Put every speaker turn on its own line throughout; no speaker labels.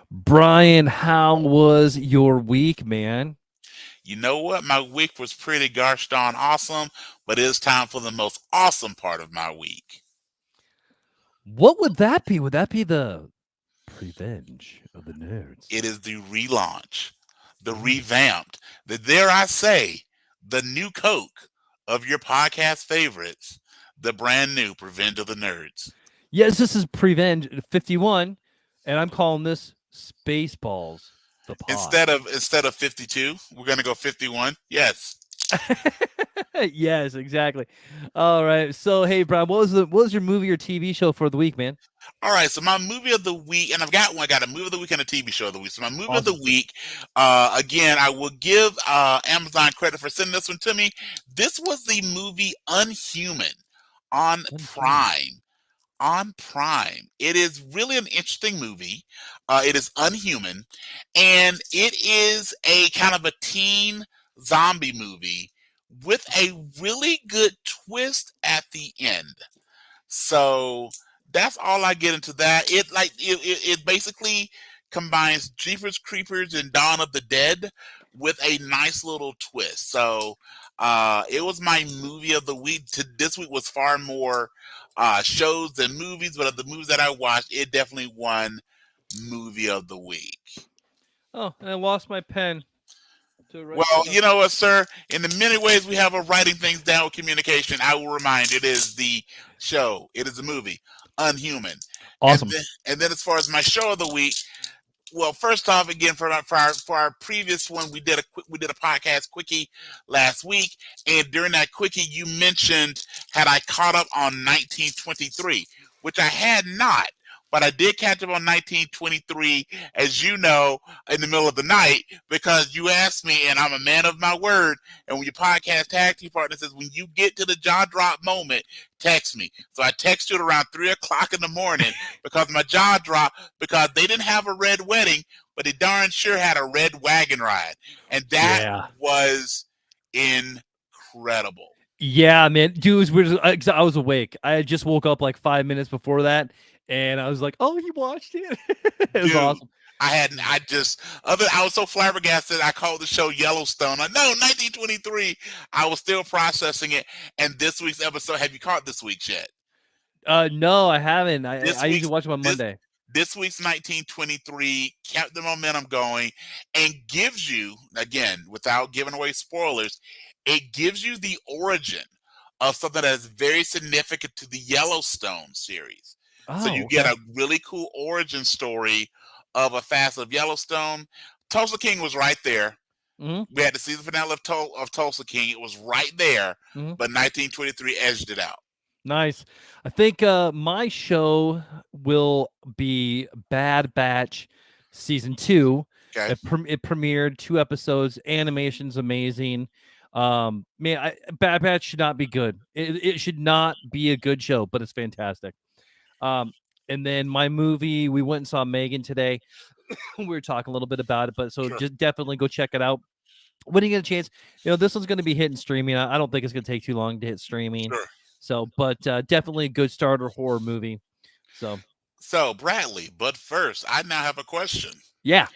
Brian, how was your week, man?
You know what? My week was pretty gosh darn awesome, but it is time for the most awesome part of my week.
What would that be? Would that be the revenge of the nerds?
It is the relaunch, the
Mm.
revamped, the dare I say, the new Coke of your podcast favorites, the brand new Revenge of the Nerds.
Yes, this is Prevenge 51, and I'm calling this Spaceballs, the pod.
Instead of 52, we're gonna go 51. Yes.
Yes, exactly. All right. So, hey, Brian, what was your movie or TV show for the week, man?
All right, so my movie of the week, and I've got one. I got a movie of the week and a TV show of the week. So my movie of the
Awesome.
week, again, I will give Amazon credit for sending this one to me. This was the movie Unhuman on
Unhuman.
Prime. On Prime, it is really an interesting movie. It is Unhuman, and it is a kind of a teen zombie movie with a really good twist at the end. So that's all I get into that. It basically combines Jeepers Creepers and Dawn of the Dead with a nice little twist. So it was my movie of the week. This week was far more shows than movies, but of the movies that I watched, it definitely won movie of the week.
Oh, and I lost my pen to write
Well,
stuff.
you know what, sir? In the many ways we have of writing things down with communication, I will remind it is the show. It is the movie, Unhuman. And
Awesome.
then as far as my show of the week, well, first off, again for our previous one, we did a podcast quickie last week, and during that quickie, you mentioned had I caught up on 1923, which I had not, but I did catch up on 1923, as you know, in the middle of the night because you asked me, and I'm a man of my word. And when your podcast tag team partner says when you get to the jaw drop moment, text me. So I texted you at around 3 o'clock in the morning because my jaw dropped because they didn't have a red wedding, but they darn sure had a red wagon ride. And that
Yeah.
was incredible.
Yeah, man. Dude, it was weird. I was awake. I just woke up like 5 minutes before that, and I was like, "Oh, he watched it." It was
Dude,
awesome.
I was so flabbergasted. I called the show Yellowstone. I know 1923. I was still processing it. And this week's episode, have you caught this week's yet?
No, I haven't. I
This
I usually
week's
watch them on
this
Monday.
this week's 1923 kept the momentum going and gives you, again, without giving away spoilers, it gives you the origin of something that is very significant to the Yellowstone series. So
Oh,
you get
okay.
a really cool origin story of a facet of Yellowstone. Tulsa King was right there.
Hmm.
We had the season finale of Tulsa King. It was right there,
Hmm.
but 1923 edged it out.
Nice. I think my show will be Bad Batch season 2.
Okay.
It premiered 2 episodes. Animation's amazing. Man, Bad Batch should not be good. It should not be a good show, but it's fantastic. Um, and then my movie, we went and saw Megan today. We were talking a little bit about it, but so
Sure.
just definitely go check it out when you get a chance. This one's going to be hitting streaming. I don't think it's going to take too long to hit streaming.
Sure.
So, but definitely a good starter horror movie. So,
So, Bradley, but first, I now have a question.
yeah.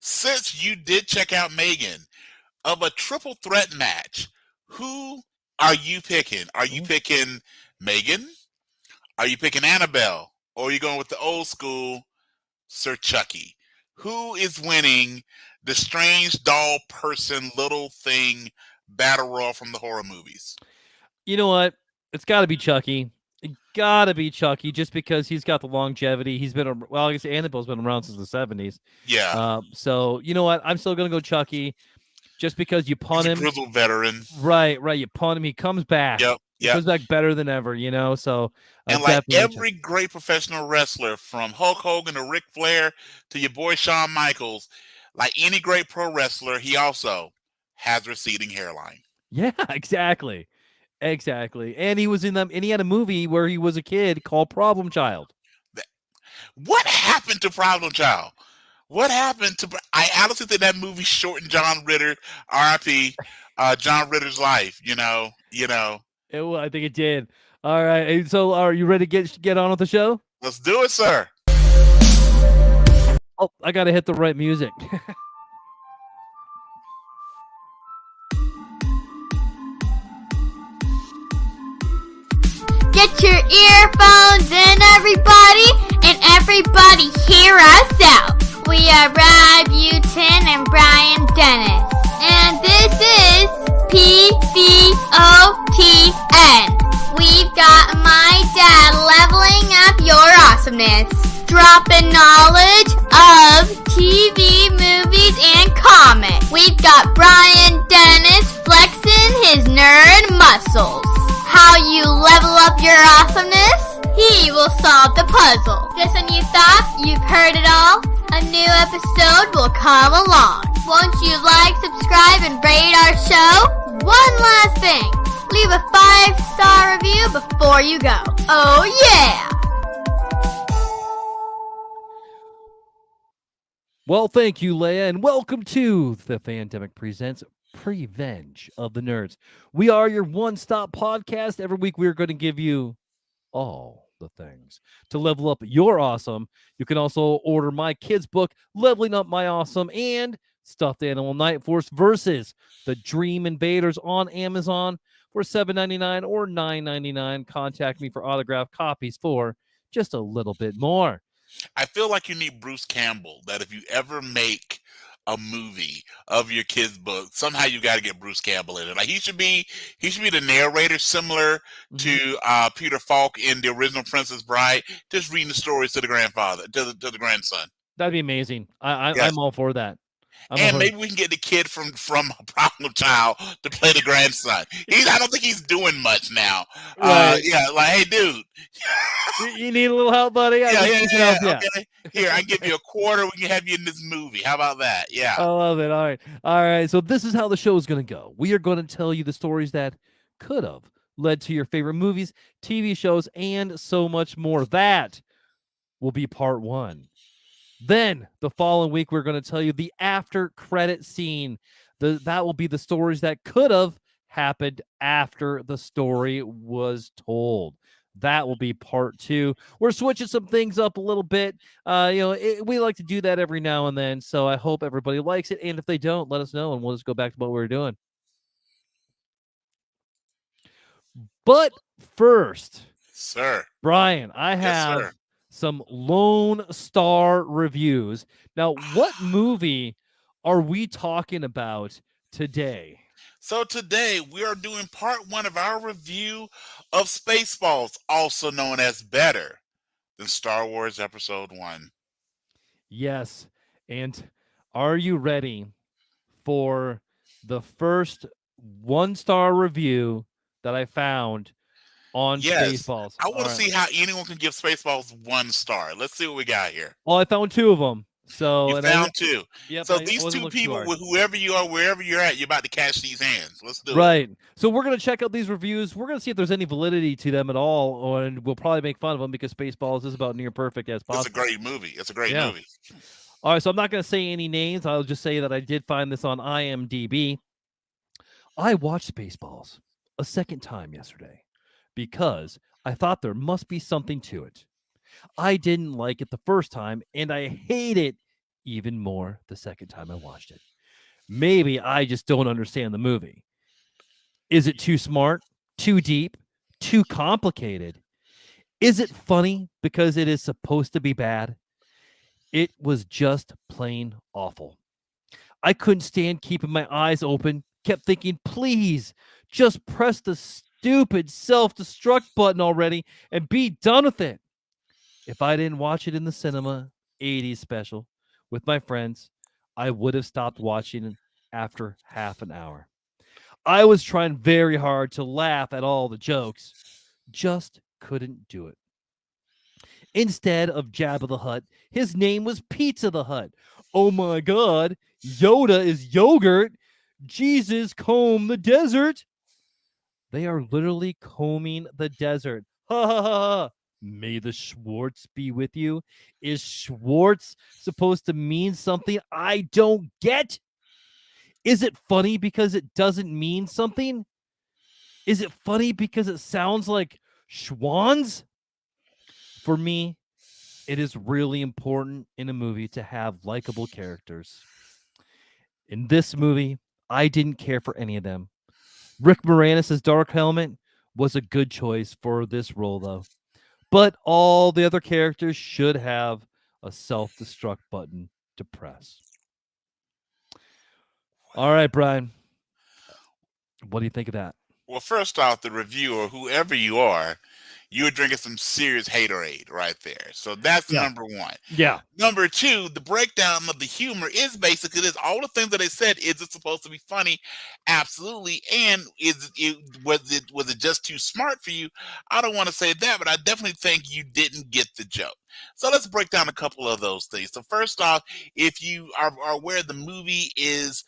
Since you did check out Megan, of a triple threat match, who are you picking? Are you
Mhm.
picking Megan? Are you picking Annabelle? Or are you going with the old school Sir Chucky? Who is winning the strange doll person little thing battle royal from the horror movies?
You know what? It's got to be Chucky. It got to be Chucky just because he's got the longevity. He's been, well, I guess Annabelle's been around since the 70s.
Yeah,
So, you know what? I'm still going to go Chucky just because you
he's
punt
a
him.
grizzled veteran.
Right. You punt him. He comes back.
Yep,
He
yep.
comes back better than ever, So
And like
definitely
every
Chucky.
great professional wrestler, from Hulk Hogan to Ric Flair to your boy Shawn Michaels, like any great pro wrestler, he also has receding hairline.
Yeah, exactly. Exactly. And he was in them, and he had a movie where he was a kid called Problem Child.
Th- What happened to Problem Child? What happened to? I honestly think that movie shortened John Ritter, R.I.P. John Ritter's life.
I think it did. All right. So, are you ready to get on with the show?
Let's do it, sir.
Oh, I gotta hit the right music.
Get your earphones in, everybody, and everybody hear us out. We are PVOTN and Brian Dennis, and this is PVOTN. We've got my dad leveling up your awesomeness, dropping knowledge of TV, movies, and comics. We've got Brian Dennis flexing his nerd muscles. How you level up your awesomeness? He will solve the puzzle. Just when you thought you've heard it all, a new episode will come along. Won't you like, subscribe, and rate our show? One last thing. Leave a 5-star review before you go. Oh yeah!
Well, thank you, Leia, and welcome to the Fandemic Presents Revenge of the Nerds. We are your one-stop podcast. Every week we are going to give you all the things to level up your awesome. You can also order my kids' book, Leveling Up My Awesome, and Stuffed Animal Night Force versus the Dream Invaders on Amazon for $7.99 or $9.99. Contact me for autographed copies for just a little bit more.
I feel like you need Bruce Campbell, that if you ever make a movie of your kid's book, somehow you got to get Bruce Campbell in it. Like he should be the narrator, similar to Peter Falk in the original Princess Bride, just reading the stories to the grandfather, to the grandson.
That'd be amazing. I'm all for that.
And maybe we can get the kid from Problem Child to play the grandson. I don't think he's doing much now.
Right.
Yeah, like, hey, dude.
You need a little help, buddy?
Yeah. Okay. Here, I give you a quarter. We can have you in this movie. How about that? Yeah.
I love it. All right. So this is how the show is going to go. We are going to tell you the stories that could have led to your favorite movies, TV shows, and so much more. That will be part one. Then the following week, we're going to tell you the after credit scene. That will be the stories that could have happened after the story was told. That will be part two. We're switching some things up a little bit. We like to do that every now and then. So I hope everybody likes it. And if they don't, let us know, and we'll just go back to what we were doing. But first,
sir,
Brian, I have some Lone Star reviews. Now, what movie are we talking about today?
So today we are doing part one of our review of Spaceballs, also known as Better Than Star Wars Episode 1.
Yes. And are you ready for the first 1-star review that I found on Spaceballs?
I want to see how anyone can give Spaceballs 1 star. Let's see what we got here.
Well, I found 2 of them. So
you found 2.
Yep,
so these 2 people, with whoever you are, wherever you're at, you're about to catch these hands. Let's do it.
Right. So we're going to check out these reviews. We're going to see if there's any validity to them at all, and we'll probably make fun of them because Spaceballs is about near perfect as possible.
It's a great movie. It's a great movie.
All right, so I'm not going to say any names. I'll just say that I did find this on IMDb. I watched Spaceballs a second time yesterday because I thought there must be something to it. I didn't like it the first time, and I hate it even more the second time I watched it. Maybe I just don't understand the movie. Is it too smart, too deep, too complicated? Is it funny because it is supposed to be bad? It was just plain awful. I couldn't stand keeping my eyes open, kept thinking, please, just press the stupid self-destruct button already and be done with it. If I didn't watch it in the cinema, 80s special, with my friends, I would have stopped watching after half an hour. I was trying very hard to laugh at all the jokes, just couldn't do it. Instead of Jabba the Hutt, his name was Pizza the Hutt. Oh my God, Yoda is yogurt. Jesus comb the desert. They are literally combing the desert. Ha ha ha ha. May the Schwartz be with you. Is Schwartz supposed to mean something I don't get? Is it funny because it doesn't mean something? Is it funny because it sounds like Schwans? For me, it is really important in a movie to have likable characters. In this movie, I didn't care for any of them. Rick Moranis' Dark Helmet was a good choice for this role, though. But all the other characters should have a self destruct button to press. All right, Brian. What do you think of that?
Well, first off, the reviewer, whoever you are, you're drinking some serious haterade right there. So that's
Yeah.
number one.
Yeah.
Number two, the breakdown of the humor is basically this: all the things that they said. Is it supposed to be funny? Absolutely. And was it just too smart for you? I don't want to say that, but I definitely think you didn't get the joke. So let's break down a couple of those things. So first off, if you are aware, the movie is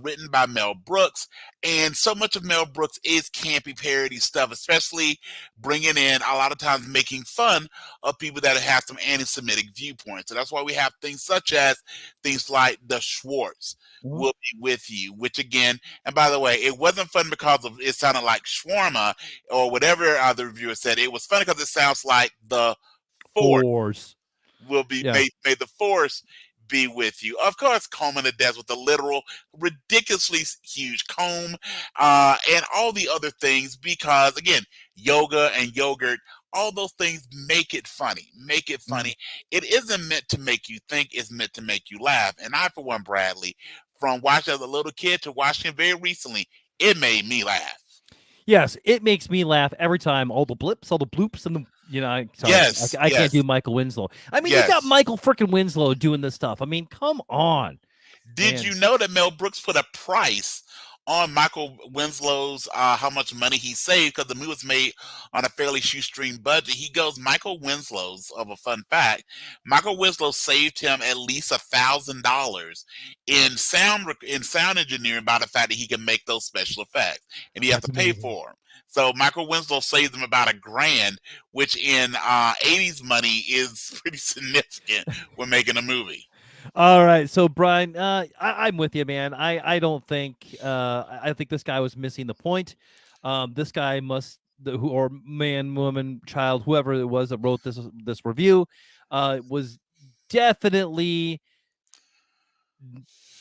written by Mel Brooks, and so much of Mel Brooks is campy parody stuff, especially bringing in a lot of times making fun of people that have some anti-Semitic viewpoints. So that's why we have things such as things like the Schwartz will be with you, which again, and by the way, it wasn't fun because of it sounded like shawarma or whatever the reviewer said. It was funny because it sounds like the Force
Force.
will be
Yeah.
may the Force be with you. Of course, combing the desk with a literal, ridiculously huge comb, and all the other things, because again, yoga and yogurt, all those things make it funny. Make it funny. It isn't meant to make you think, it's meant to make you laugh. And I, for one, Bradley, from watching as a little kid to watching very recently, it made me laugh.
Yes, it makes me laugh every time. All the blips, all the bloops, and the sorry,
Yes,
I can't
yes,
do Michael Winslow. I mean, you got
yes.
Michael freaking Winslow doing this stuff. I mean, come on,
Did
man.
you know that Mel Brooks put a price on Michael Winslow's how much money he saved, because the movie was made on a fairly shoestring budget? He goes, Michael Winslow's, of a fun fact, Michael Winslow saved him at least $1,000 in sound engineering by the fact that he can make those special effects, and he has
That's
to pay
amazing.
for them. So Michael Winslow saved him about $1,000, which in 80s money is pretty significant when making a movie.
All right, so Brian, I'm with you, man. I don't think I think this guy was missing the point. This guy must or man, woman, child, whoever it was that wrote this review, was definitely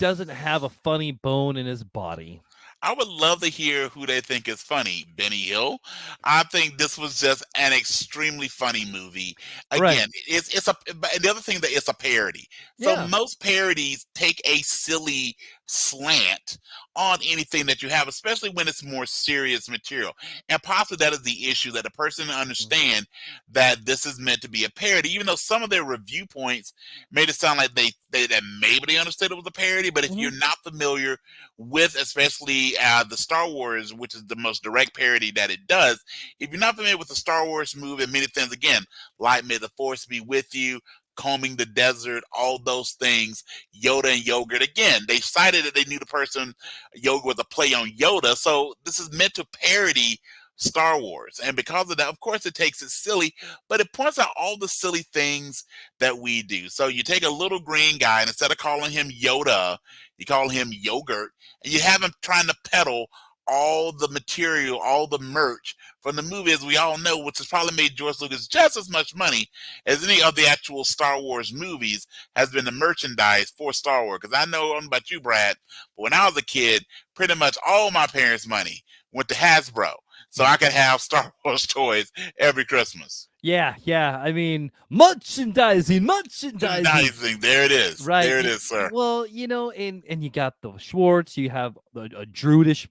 doesn't have a funny bone in his body.
I would love to hear who they think is funny. Benny Hill. I think this was just an extremely funny movie.
Right.
Again, it's a but the other thing that it's a parody. So
Yeah.
most parodies take a silly slant on anything that you have, especially when it's more serious material. And possibly that is the issue, that the person understand that this is meant to be a parody, even though some of their review points made it sound like they that maybe they understood it was a parody. But if you're not familiar with especially the Star Wars, which is the most direct parody that it does, if you're not familiar with the Star Wars movie and many things, again, like May the Force be with you, combing the desert, all those things, Yoda and yogurt. Again, they cited that they knew the person Yoda was a play on Yoda. So this is meant to parody Star Wars. And because of that, of course, it takes it silly, but it points out all the silly things that we do. So you take a little green guy, and instead of calling him Yoda, you call him yogurt, and you have him trying to peddle all the material, all the merch from the movie, as we all know, which has probably made George Lucas just as much money as any of the actual Star Wars movies, has been the merchandise for Star Wars. Because I know, I don't know about you, Brad, but when I was a kid, pretty much all my parents' money went to Hasbro, so I could have Star Wars toys every Christmas.
Yeah. I mean, merchandising.
Merchandising, there it is.
Right.
There it is, sir.
Well, and you got the Schwartz, you have a Druidish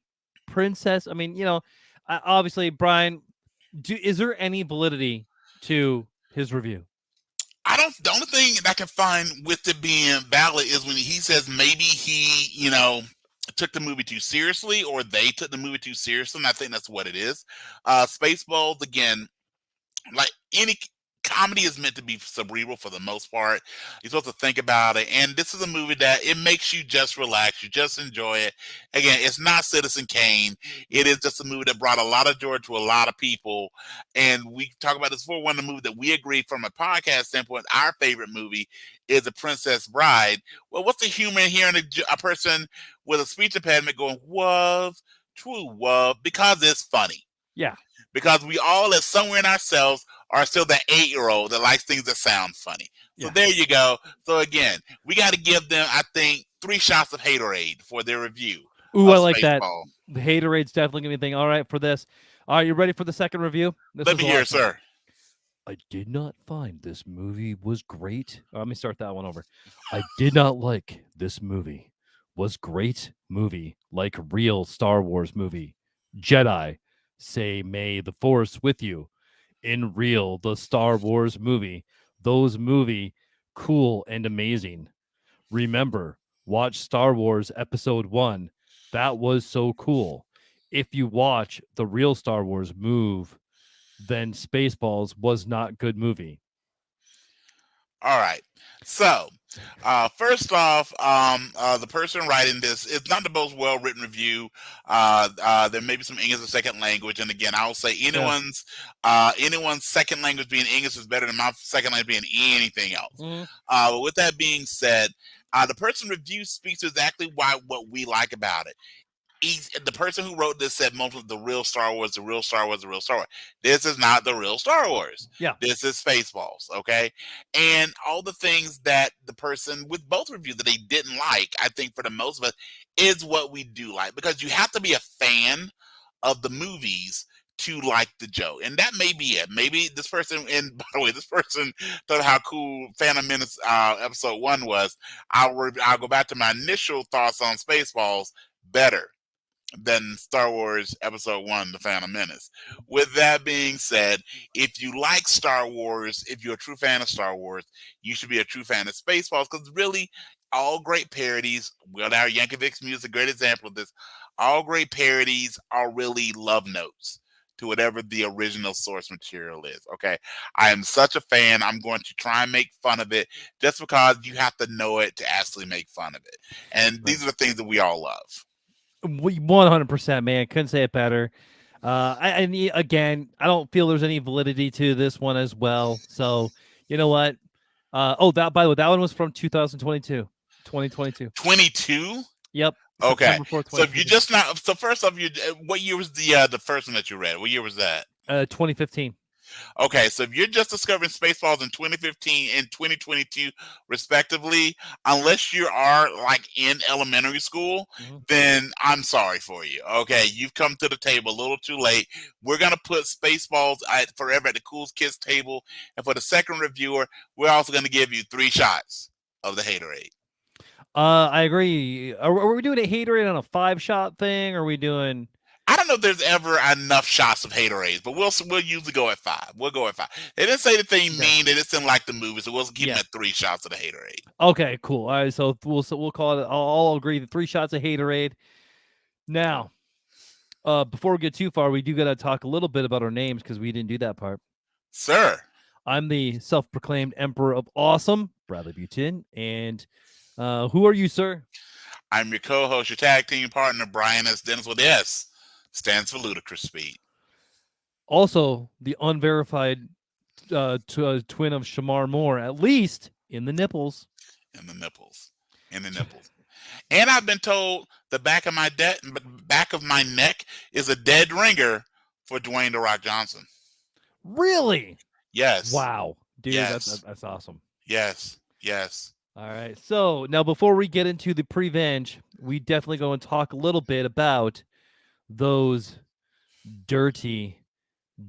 princess. I mean, obviously, Brian, is there any validity to his review?
The only thing I can find with it being valid is when he says maybe he, took the movie too seriously, or they took the movie too seriously. And I think that's what it is. Spaceballs, again, like any comedy, is meant to be cerebral for the most part. You're supposed to think about it, and this is a movie that it makes you just relax, you just enjoy it. Again, it's not Citizen Kane. It is just a movie that brought a lot of joy to a lot of people, and we talk about this before. One of the movies that we agree from a podcast standpoint, our favorite movie is The Princess Bride. Well, what's the humor in hearing a person with a speech impediment going "wov, true wov," because it's funny.
Yeah.
Because we all, as somewhere in ourselves, are still that 8-year-old that likes things that sound funny. So
Yeah.
there you go. So again, we got to give them, I think, 3 shots of haterade for their review
Ooh,
of
I like that.
Spaceball.
The haterade's definitely gonna be a thing. All right, for this. All right, you ready for the second review? This
Let
was
me
the
hear,
last one.
sir.
I did not find this movie was great. Let me start that one over. I did not like this movie. Was great movie like real Star Wars movie. Jedi say may the force with you. In real the Star Wars movie. Those movie cool and amazing. Remember, watch Star Wars Episode 1. That was so cool. If you watch the real Star Wars move, then Spaceballs was not good movie.
All right. So, first off, the person writing this is not the most well-written review. There may be some English as a second language, and again, I'll say anyone's second language being English is better than my second language being anything else.
Mm,
But with that being said, the person review speaks to exactly what we like about it. The person who wrote this said most of the real Star Wars, the real Star Wars, the real Star Wars. This is not the real Star Wars.
yeah.
This is Spaceballs, okay? And all the things that the person with both reviews that they didn't like, I think for the most of us, is what we do like. Because you have to be a fan of the movies to like the joke. And that may be it. Maybe this person, and by the way, this person thought how cool Phantom Menace episode 1 was. I'll go back to my initial thoughts on Spaceballs. Better than Star Wars Episode 1, The Phantom Menace. With that being said, if you like Star Wars, if you're a true fan of Star Wars, you should be a true fan of Spaceballs, because really, all great parodies, well, our Yankovic's music is a great example of this, all great parodies are really love notes to whatever the original source material is, okay? I am such a fan, I'm going to try and make fun of it, just because you have to know it to actually make fun of it. And these are the things that we all love.
100%, man. Couldn't say it better. Again, I don't feel there's any validity to this one as well. So, you know what? That by the way, that one was from 2022. 2022.
22?
Yep.
Okay.
September 4th,
So if you just not, so first off, what year was the first one that you read? What year was that?
2015.
Okay, so if you're just discovering Spaceballs in 2015 and 2022, respectively, unless you are like in elementary school, then I'm sorry for you. Okay, you've come to the table a little too late. We're gonna put Spaceballs forever at the Cool Kids table, and for the second reviewer, we're also gonna give you 3 shots of the haterade.
I agree. Are we doing a haterade on a 5-shot thing? Or are we doing?
I don't know if there's ever enough shots of haterades, but we'll usually go at 5. We'll go at 5. They didn't say anything mean. They just didn't like the movie, so we'll keep them at 3 shots of the haterade.
Okay, cool. All right, so we'll call it. I'll agree. The 3 shots of haterade. Now, before we get too far, we do got to talk a little bit about our names because we didn't do that part.
Sir,
I'm the self-proclaimed Emperor of Awesome, Bradley Butin, and who are you, sir?
I'm your co-host, your tag team partner, Brian S. Dennis with S. Stands for ludicrous speed.
Also, the unverified twin of Shamar Moore, at least in the nipples.
In the nipples. And I've been told the back of my neck is a dead ringer for Dwayne "The Rock" Johnson.
Really?
Yes.
Wow, dude,
yes.
That's awesome.
Yes.
All right. So now, before we get into the prevenge, we definitely go and talk a little bit about those dirty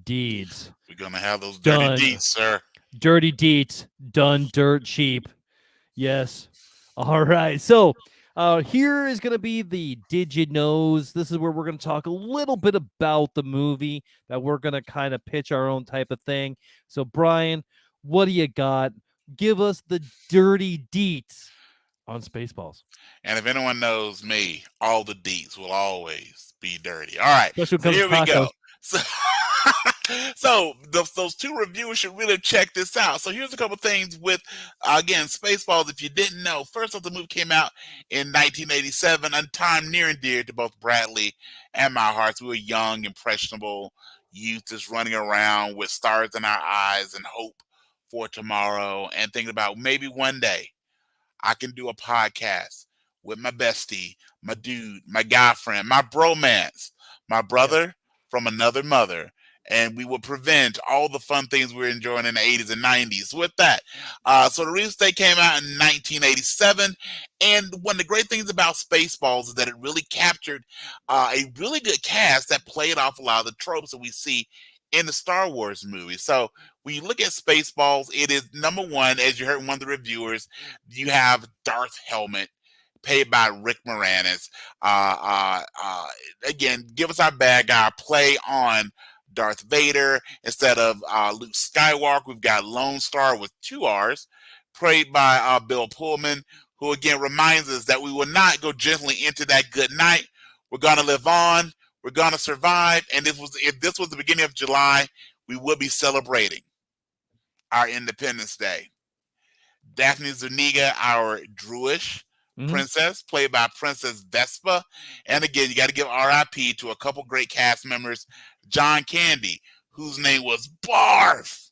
deeds.
We're gonna have those dirty deeds, sir.
Dirty deeds done dirt cheap. Yes. All right. So here is going to be the Did You Knows. This is where we're going to talk a little bit about the movie, that we're going to kind of pitch our own type of thing. So, Brian, what do you got? Give us the dirty deets on Spaceballs.
And if anyone knows me, all the deets will always be dirty. All right.
So
here we go. So those 2 reviewers should really check this out. So here's a couple things with, again, Spaceballs. If you didn't know, first off, the movie came out in 1987, a time near and dear to both Bradley and my hearts. We were young, impressionable youth just running around with stars in our eyes and hope for tomorrow, and thinking about maybe one day I can do a podcast with my bestie, my dude, my guy friend, my bromance, my brother from another mother, and we would prevent all the fun things we were enjoying in the 80s and 90s with that. So the real estate came out in 1987, and one of the great things about Spaceballs is that it really captured a really good cast that played off a lot of the tropes that we see in the Star Wars movies. So when you look at Spaceballs, it is number one, as you heard in one of the reviewers, you have Darth Helmet, played by Rick Moranis. Again, give us our bad guy play on Darth Vader instead of Luke Skywalker. We've got Lone Star with 2 R's, played by Bill Pullman, who again reminds us that we will not go gently into that good night. We're gonna live on. We're gonna survive. And if this was the beginning of July, we would be celebrating our Independence Day. Daphne Zuniga, our Druish princess, played by Princess Vespa. And again, you got to give RIP to a couple great cast members. John Candy, whose name was Barf,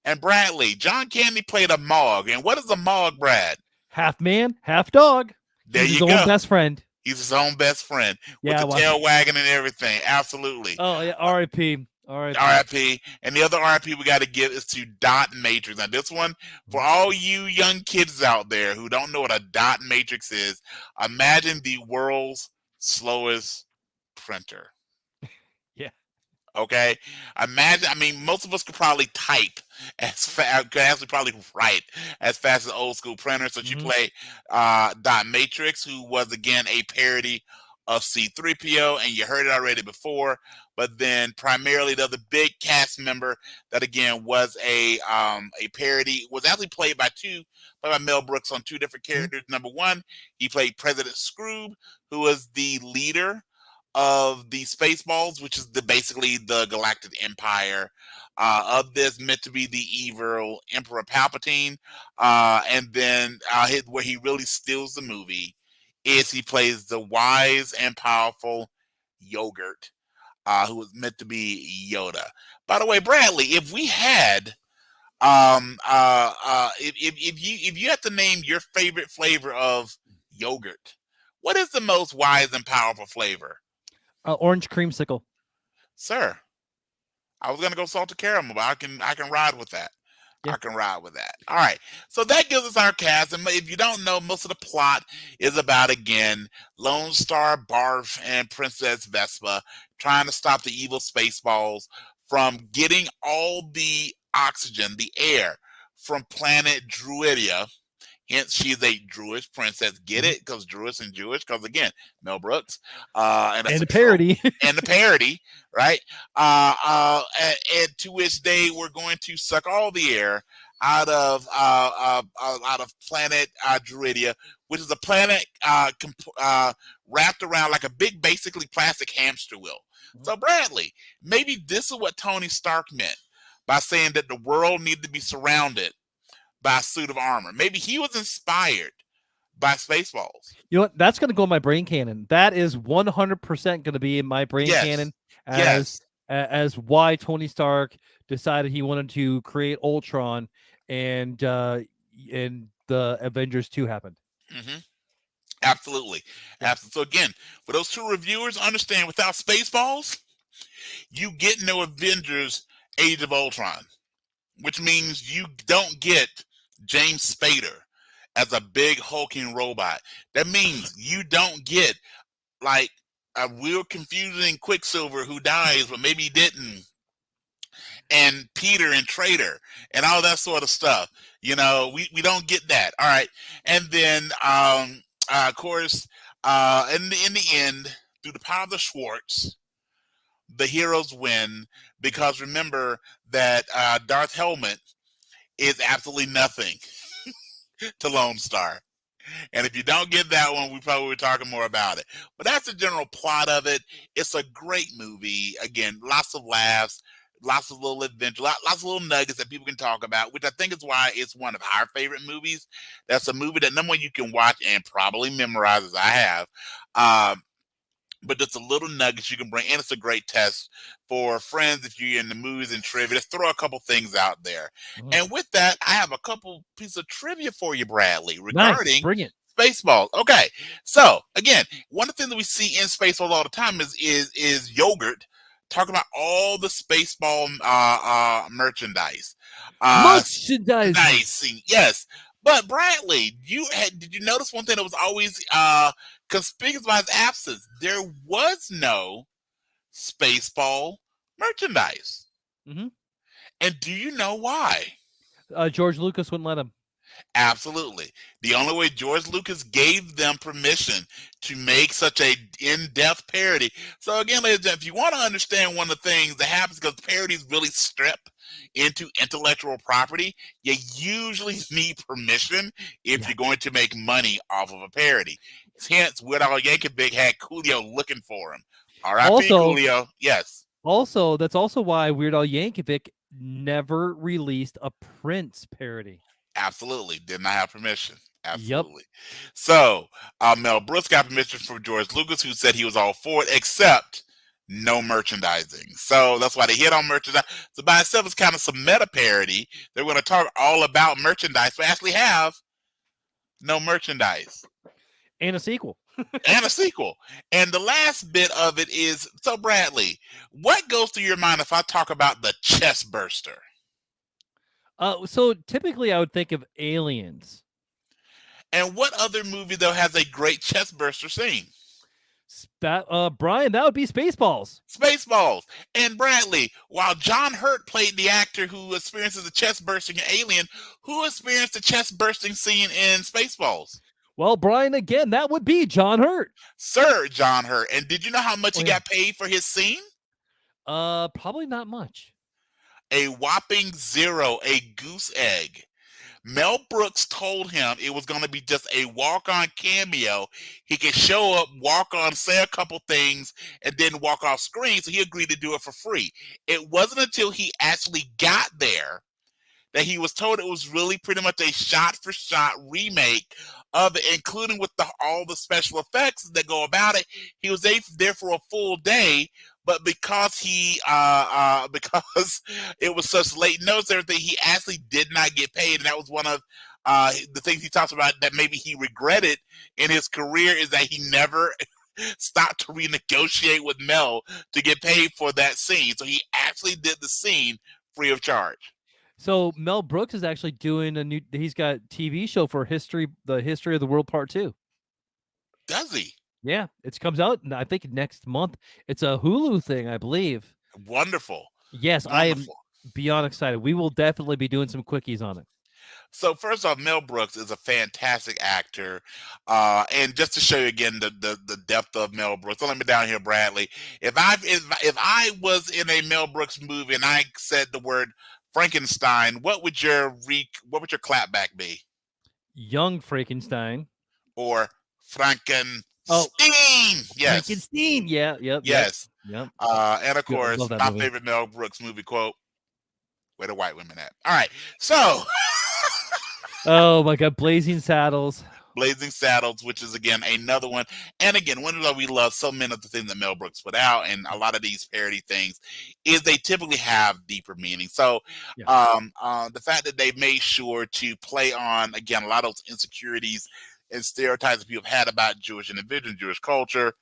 and Bradley. John Candy played a Mog. And what is a Mog, Brad?
Half man, half dog.
There
He's
you
his
go.
own best friend.
He's his own best friend with
Yeah,
the tail wagging and everything. Absolutely.
Oh, yeah, R.I.P.
RIP. And the other RIP we got to give is to Dot Matrix. Now, this one, for all you young kids out there who don't know what a dot matrix is, imagine the world's slowest printer.
Yeah.
Okay? Imagine, I mean, most of us could probably type as fast, could actually probably write as fast as old school printers. So you play Dot Matrix, who was, again, a parody of C-3PO, and you heard it already before. But then primarily the other big cast member that again was a parody was actually played by Mel Brooks on 2 different characters. Number one, he played President Scrooge, who was the leader of the Spaceballs, which is basically the Galactic Empire of this, meant to be the evil Emperor Palpatine. And then where he really steals the movie is he plays the wise and powerful Yogurt, who was meant to be Yoda. By the way, Bradley, if we had, if you had to name your favorite flavor of yogurt, what is the most wise and powerful flavor?
Orange creamsicle.
Sir, I was gonna go salted caramel, but I can ride with that.
Yeah.
I can ride with that. All right. So that gives us our cast. And if you don't know, most of the plot is about, again, Lone Star, Barf, and Princess Vespa trying to stop the evil Spaceballs from getting all the oxygen, the air, from planet Druidia. Hence, she's a Druish princess. Get it? Because Druish and Jewish. Because, again, Mel Brooks.
And the parody.
And the parody, right? And to which they were going to suck all the air out of planet Druidia, which is a planet wrapped around like a big, basically plastic hamster wheel. So, Bradley, maybe this is what Tony Stark meant by saying that the world needed to be surrounded by a suit of armor. Maybe he was inspired by Spaceballs.
You know what? That's going to go in my brain canon. That is 100% going to be in my brain canon as why Tony Stark decided he wanted to create Ultron and the Avengers 2 happened.
Absolutely. So again, for those 2 reviewers, understand without Spaceballs, you get no Avengers Age of Ultron, which means you don't get James Spader as a big hulking robot. That means you don't get like a real confusing Quicksilver who dies, but maybe he didn't, and Peter and Traitor and all that sort of stuff. You know, we don't get that. All right. And then, of course, in the end, through the power of the Schwartz, the heroes win, because remember that Darth Helmet is absolutely nothing to Lone Star. And if you don't get that one, we probably were talking more about it. But that's the general plot of it. It's a great movie. Again, lots of laughs, lots of little adventure, lots of little nuggets that people can talk about, which I think is why it's one of our favorite movies. That's a movie that number one you can watch and probably memorize, as I have. But just a little nuggets you can bring, and it's a great test for friends if you're in the movies and trivia. Let's throw a couple things out there. And with that, I have a couple pieces of trivia for you, Bradley, regarding Spaceballs. Okay, so again, one of the things that we see in Spaceballs all the time is yogurt talking about all the Spaceball merchandise.
Merchandising.
Yes. But Bradley, did you notice one thing that was always conspicuous by its absence? There was no Spaceball merchandise.
Mm-hmm.
And do you know why?
George Lucas wouldn't let him.
Absolutely. The only way George Lucas gave them permission to make such a in-depth parody. So again, ladies and gentlemen, if you want to understand one of the things that happens, because parodies really strip into intellectual property, you usually need permission if you're going to make money off of a parody. Hence, Weird Al Yankovic had Coolio looking for him. R.I.P. Coolio. Yes.
Also, that's also why Weird Al Yankovic never released a Prince parody.
Absolutely. Did not have permission. Absolutely. Yep. So, Mel Brooks got permission from George Lucas, who said he was all for it, except no merchandising. So that's why they hit on merchandise. So by itself, it's kind of some meta parody. They're going to talk all about merchandise, but actually have no merchandise.
And a sequel.
And a sequel. And the last bit of it is, so Bradley, what goes through your mind if I talk about the chest burster?
So typically I would think of Aliens.
And what other movie, though, has a great chest burster scene?
Brian, that would be Spaceballs.
Spaceballs. And Bradley, while John Hurt played the actor who experiences the chest bursting in Alien, who experienced the chest bursting scene in Spaceballs?
Well, Brian, again, that would be John Hurt.
Sir John Hurt. And did you know how much he got paid for his scene?
Probably not much.
A whopping zero, a goose egg. Mel Brooks told him it was going to be just a walk-on cameo. He could show up, walk on, say a couple things, and then walk off screen, so he agreed to do it for free. It wasn't until he actually got there that he was told it was really pretty much a shot-for-shot remake of it, including with all the special effects that go about it. He was there for a full day, but because because it was such late notice, everything, he actually did not get paid, and that was one of the things he talks about that maybe he regretted in his career, is that he never stopped to renegotiate with Mel to get paid for that scene. So he actually did the scene free of charge.
So Mel Brooks is actually doing he's got a TV show for the History of the World Part 2.
Does he?
Yeah, it comes out, I think, next month. It's a Hulu thing, I believe.
Wonderful.
Yes,
Wonderful.
I am beyond excited. We will definitely be doing some quickies on it.
So first off, Mel Brooks is a fantastic actor, and just to show you again the depth of Mel Brooks. So let me down here, Bradley. If I was in a Mel Brooks movie and I said the word Frankenstein, what would your clapback be?
Young Frankenstein
or Frankenstein? Yes,
Frankenstein. Yeah, yep.
Yes,
yep.
And of course, my favorite Mel Brooks movie quote: "Where the white women at?" All right, so.
Oh my God, Blazing Saddles.
Blazing Saddles, which is again another one. And again, one that we love so many of the things that Mel Brooks put out, and a lot of these parody things, is they typically have deeper meaning. So the fact that they made sure to play on, again, a lot of those insecurities and stereotypes that people have had about Jewish individuals, Jewish culture.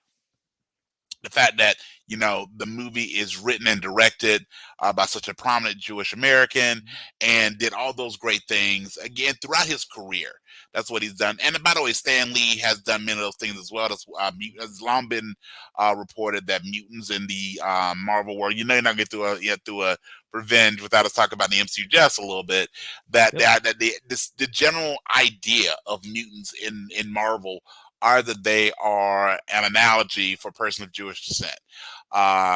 The fact that, the movie is written and directed by such a prominent Jewish American, and did all those great things, again, throughout his career. That's what he's done. And by the way, Stan Lee has done many of those things as well. It's long been reported that mutants in the Marvel world, you're not going to get through a revenge without us talking about the MCU just a little bit, that the general idea of mutants in Marvel are that they are an analogy for a person of Jewish descent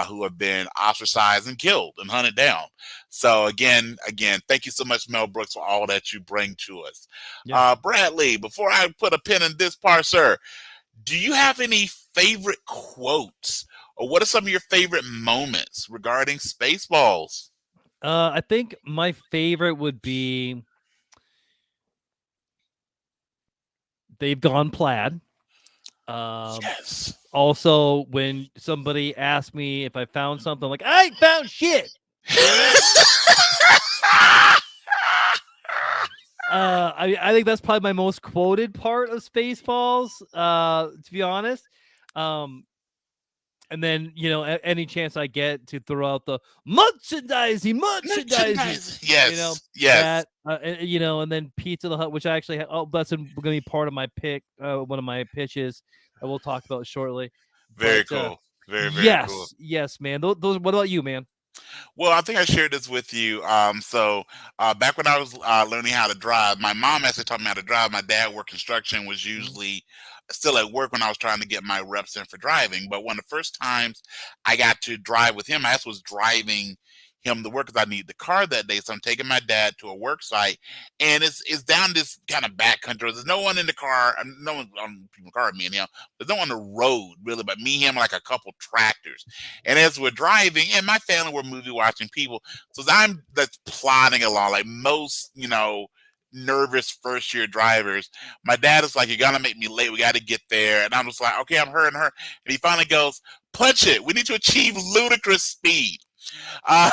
who have been ostracized and killed and hunted down. So again, thank you so much, Mel Brooks, for all that you bring to us. Yeah. Bradley, before I put a pin in this part, sir, do you have any favorite quotes, or what are some of your favorite moments regarding Spaceballs?
I think my favorite would be They've Gone Plaid.
Yes.
Also, when somebody asked me if I found something, like, I ain't found shit. I think that's probably my most quoted part of Spaceballs, to be honest. And then, any chance I get to throw out the merchandising,
Yes, yes.
that, and then Pizza the Hut, which I actually that's going to be part of my pick, one of my pitches that we'll talk about shortly.
Very
But
cool. Very cool.
yes, man. Those. What about you, man?
Well, I think I shared this with you. So back when I was learning how to drive, my mom actually taught me how to drive. My dad worked construction, was usually still at work when I was trying to get my reps in for driving. But one of the first times I got to drive with him, I actually was driving him to work because I needed the car that day. So I'm taking my dad to a work site, and it's down this kind of back country. There's no one in the car, no one on the car, me and him. There's no one on the road really, but me, him, like a couple tractors. And as we're driving, and my family were movie watching people, so as I'm that's plodding along like most, nervous first year drivers. My dad is like, "You're gonna make me late. We got to get there." And I'm just like, "Okay, I'm hurrying her." And he finally goes, "Punch it. We need to achieve ludicrous speed." Uh,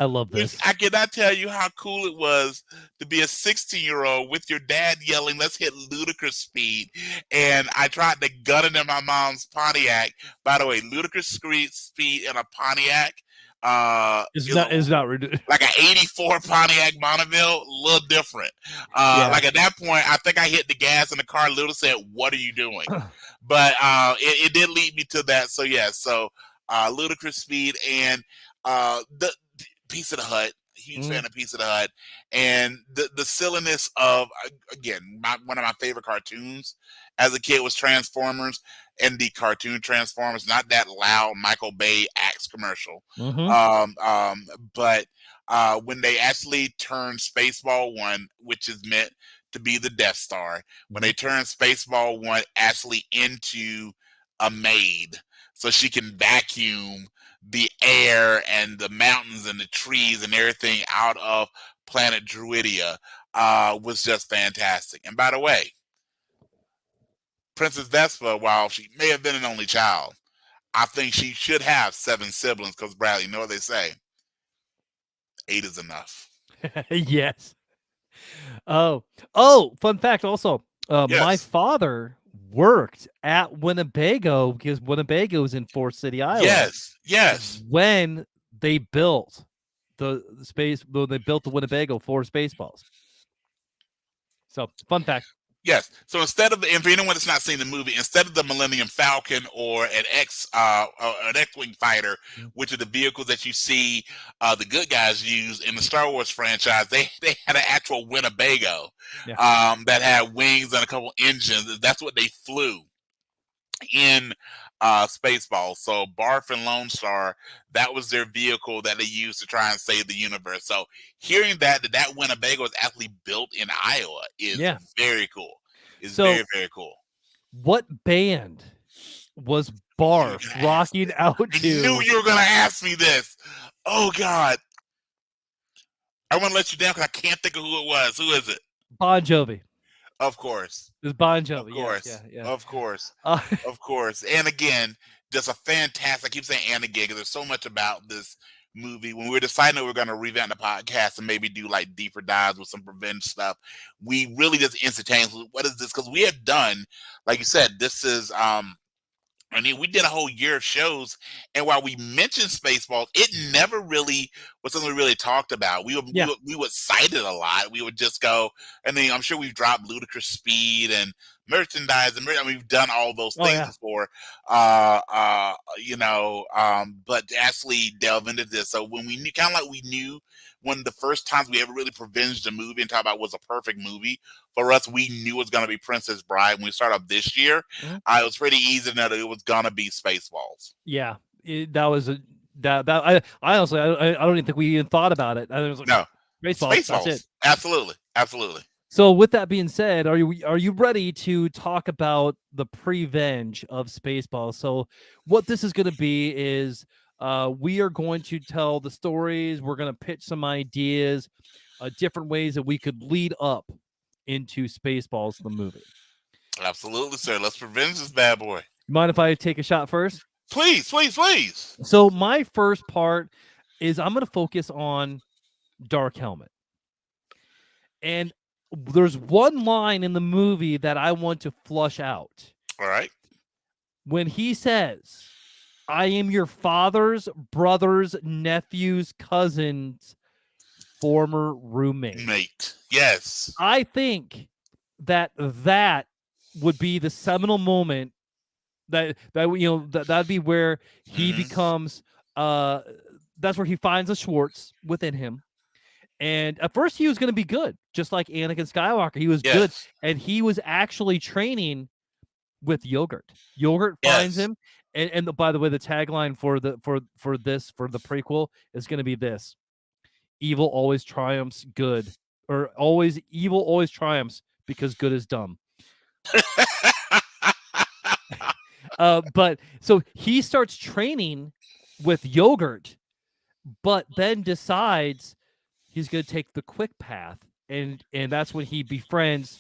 I love this.
I cannot tell you how cool it was to be a 16-year-old with your dad yelling, "Let's hit ludicrous speed." And I tried to gun it in my mom's Pontiac. By the way, ludicrous speed in a Pontiac
is not ridiculous.
like an 84 Pontiac Bonneville, a little different. Like at that point, I think I hit the gas and the car literally said, "What are you doing?" But it did lead me to that. So yeah, ludicrous speed and the Pizza the Hut. Huge fan of Pizza the Hut, and the silliness of again one of my favorite cartoons as a kid was Transformers, and the cartoon Transformers, not that loud Michael Bay Axe commercial, but when they actually turned Spaceball 1, which is meant to be the Death Star, when they turned Spaceball 1 actually into a maid so she can vacuum the air and the mountains and the trees and everything out of planet Druidia, was just fantastic. And by the way, Princess Vespa, while she may have been an only child, I think she should have 7 siblings because, Bradley, you know what they say? 8 is enough.
Yes. Oh, fun fact also. My father worked at Winnebago because Winnebago is in Forest City, Iowa.
Yes.
When they built the Winnebago for Spaceballs. So, fun fact.
Yes. So instead of and for anyone that's not seen the movie, instead of the Millennium Falcon or an X-wing fighter, which are the vehicles that you see the good guys use in the Star Wars franchise, they had an actual Winnebago that had wings and a couple engines. That's what they flew in Spaceballs. So Barf and Lone Star, that was their vehicle that they used to try and save the universe. So hearing that Winnebago is actually built in Iowa is very cool. It's very, very cool.
What band was Barf rocking out to?
I knew you were going to ask me this. Oh, God. I want to let you down because I can't think of who it was. Who is it?
Bon Jovi.
Of course.
It's Bon Jovi.
Of course.
Yeah.
Of course. Of course. And again, just a fantastic, I keep saying and again, because there's so much about this movie. When we were deciding that we were going to revamp the podcast and maybe do like deeper dives with some revenge stuff, we really just instantaneously, what is this? Because we had done, like you said, this is I mean, we did a whole year of shows, and while we mentioned Spaceballs, it never really was something we really talked about. We would cite it a lot. We would just go, and then I'm sure we've dropped ludicrous speed and merchandise, and we've done all those things before. But to actually delve into this, so when we knew, kind of like we knew one of the first times we ever really revenged a movie and talked about was a perfect movie for us, we knew it was going to be Princess Bride. When we started off this year, it was pretty easy to know that it was going to be Spaceballs.
Yeah, I honestly, I don't even think we even thought about it. I was like, no, Spaceballs. That's it.
Absolutely.
So with that being said, are you ready to talk about the prevenge of Spaceballs? So what this is going to be is we are going to tell the stories. We're going to pitch some ideas, different ways that we could lead up into Spaceballs, the movie.
Absolutely, sir. Let's prevenge this bad boy.
Mind if I take a shot first?
Please.
So my first part is I'm going to focus on Dark Helmet. And there's one line in the movie that I want to flush out.
All right.
When he says, I am your father's brother's nephew's cousin's former roommate.
Mate. Yes.
I think that would be the seminal moment that'd be where he becomes that's where he finds a Schwartz within him. And at first he was going to be good, just like Anakin Skywalker. He was good, and he was actually training with Yogurt. Yogurt finds him, and by the way, the tagline for the prequel is going to be this: "Evil always triumphs good," or "Evil always triumphs because good is dumb." But so he starts training with Yogurt, but then decides he's going to take the quick path, and that's when he befriends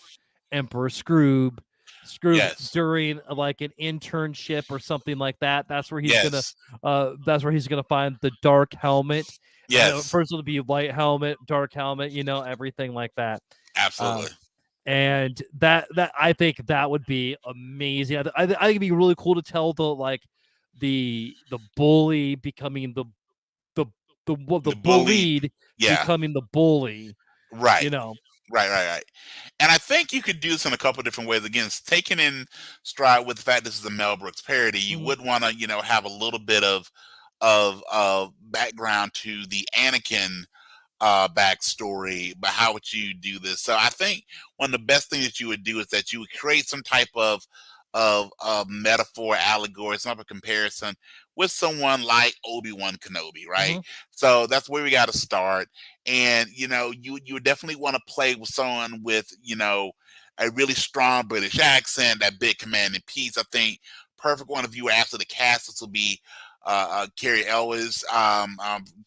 Emperor Scroob during like an internship or something like that. That's where he's gonna find the dark helmet. First it'll be light helmet, dark helmet, everything like that.
Absolutely.
And that I think that would be amazing. I think it'd be really cool to tell the bully becoming the bullied becoming the bully.
Right. Right. And I think you could do this in a couple of different ways. Again, it's taken in stride with the fact this is a Mel Brooks parody. You would want to, have a little bit of background to the Anakin backstory, but how would you do this? So I think one of the best things that you would do is that you would create some type of metaphor, allegory, some type of comparison with someone like Obi-Wan Kenobi, right? So that's where we got to start. And you would definitely want to play with someone with a really strong British accent, that big commanding piece. I think perfect one of you after the cast. This will be Carrie Elwes,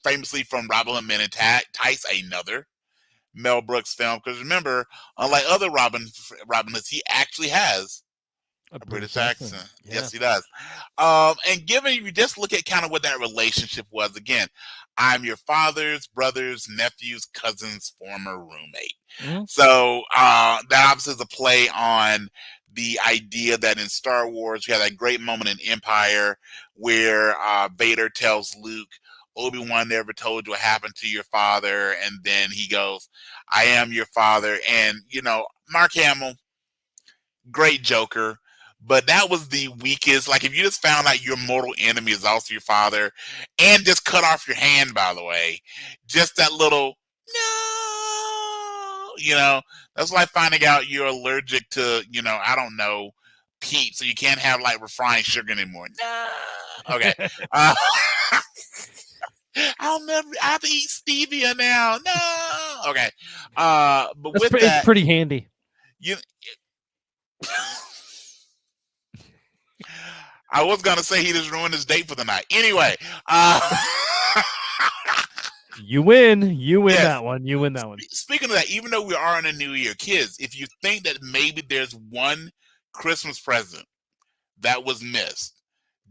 famously from Robin Hood Men in Tights, another Mel Brooks film. Because remember, unlike other Robin Hoods, he actually has a British accent. Yeah. Yes, he does. And given you just look at kind of what that relationship was, again, I'm your father's brother's nephew's cousin's former roommate. So that obviously is a play on the idea that in Star Wars, you have that great moment in Empire where Vader tells Luke, Obi-Wan never told you what happened to your father. And then he goes, I am your father. And, Mark Hamill, great Joker. But that was the weakest. Like, if you just found out your mortal enemy is also your father and just cut off your hand, by the way, just that little, no, that's like finding out you're allergic to, I don't know, peat, so you can't have like refined sugar anymore. No. Okay. I have to eat stevia now. No. Okay. But
it's pretty handy.
I was going to say he just ruined his date for the night. Anyway.
You win that one. You win that one.
Speaking of that, even though we are in a new year, kids, if you think that maybe there's one Christmas present that was missed,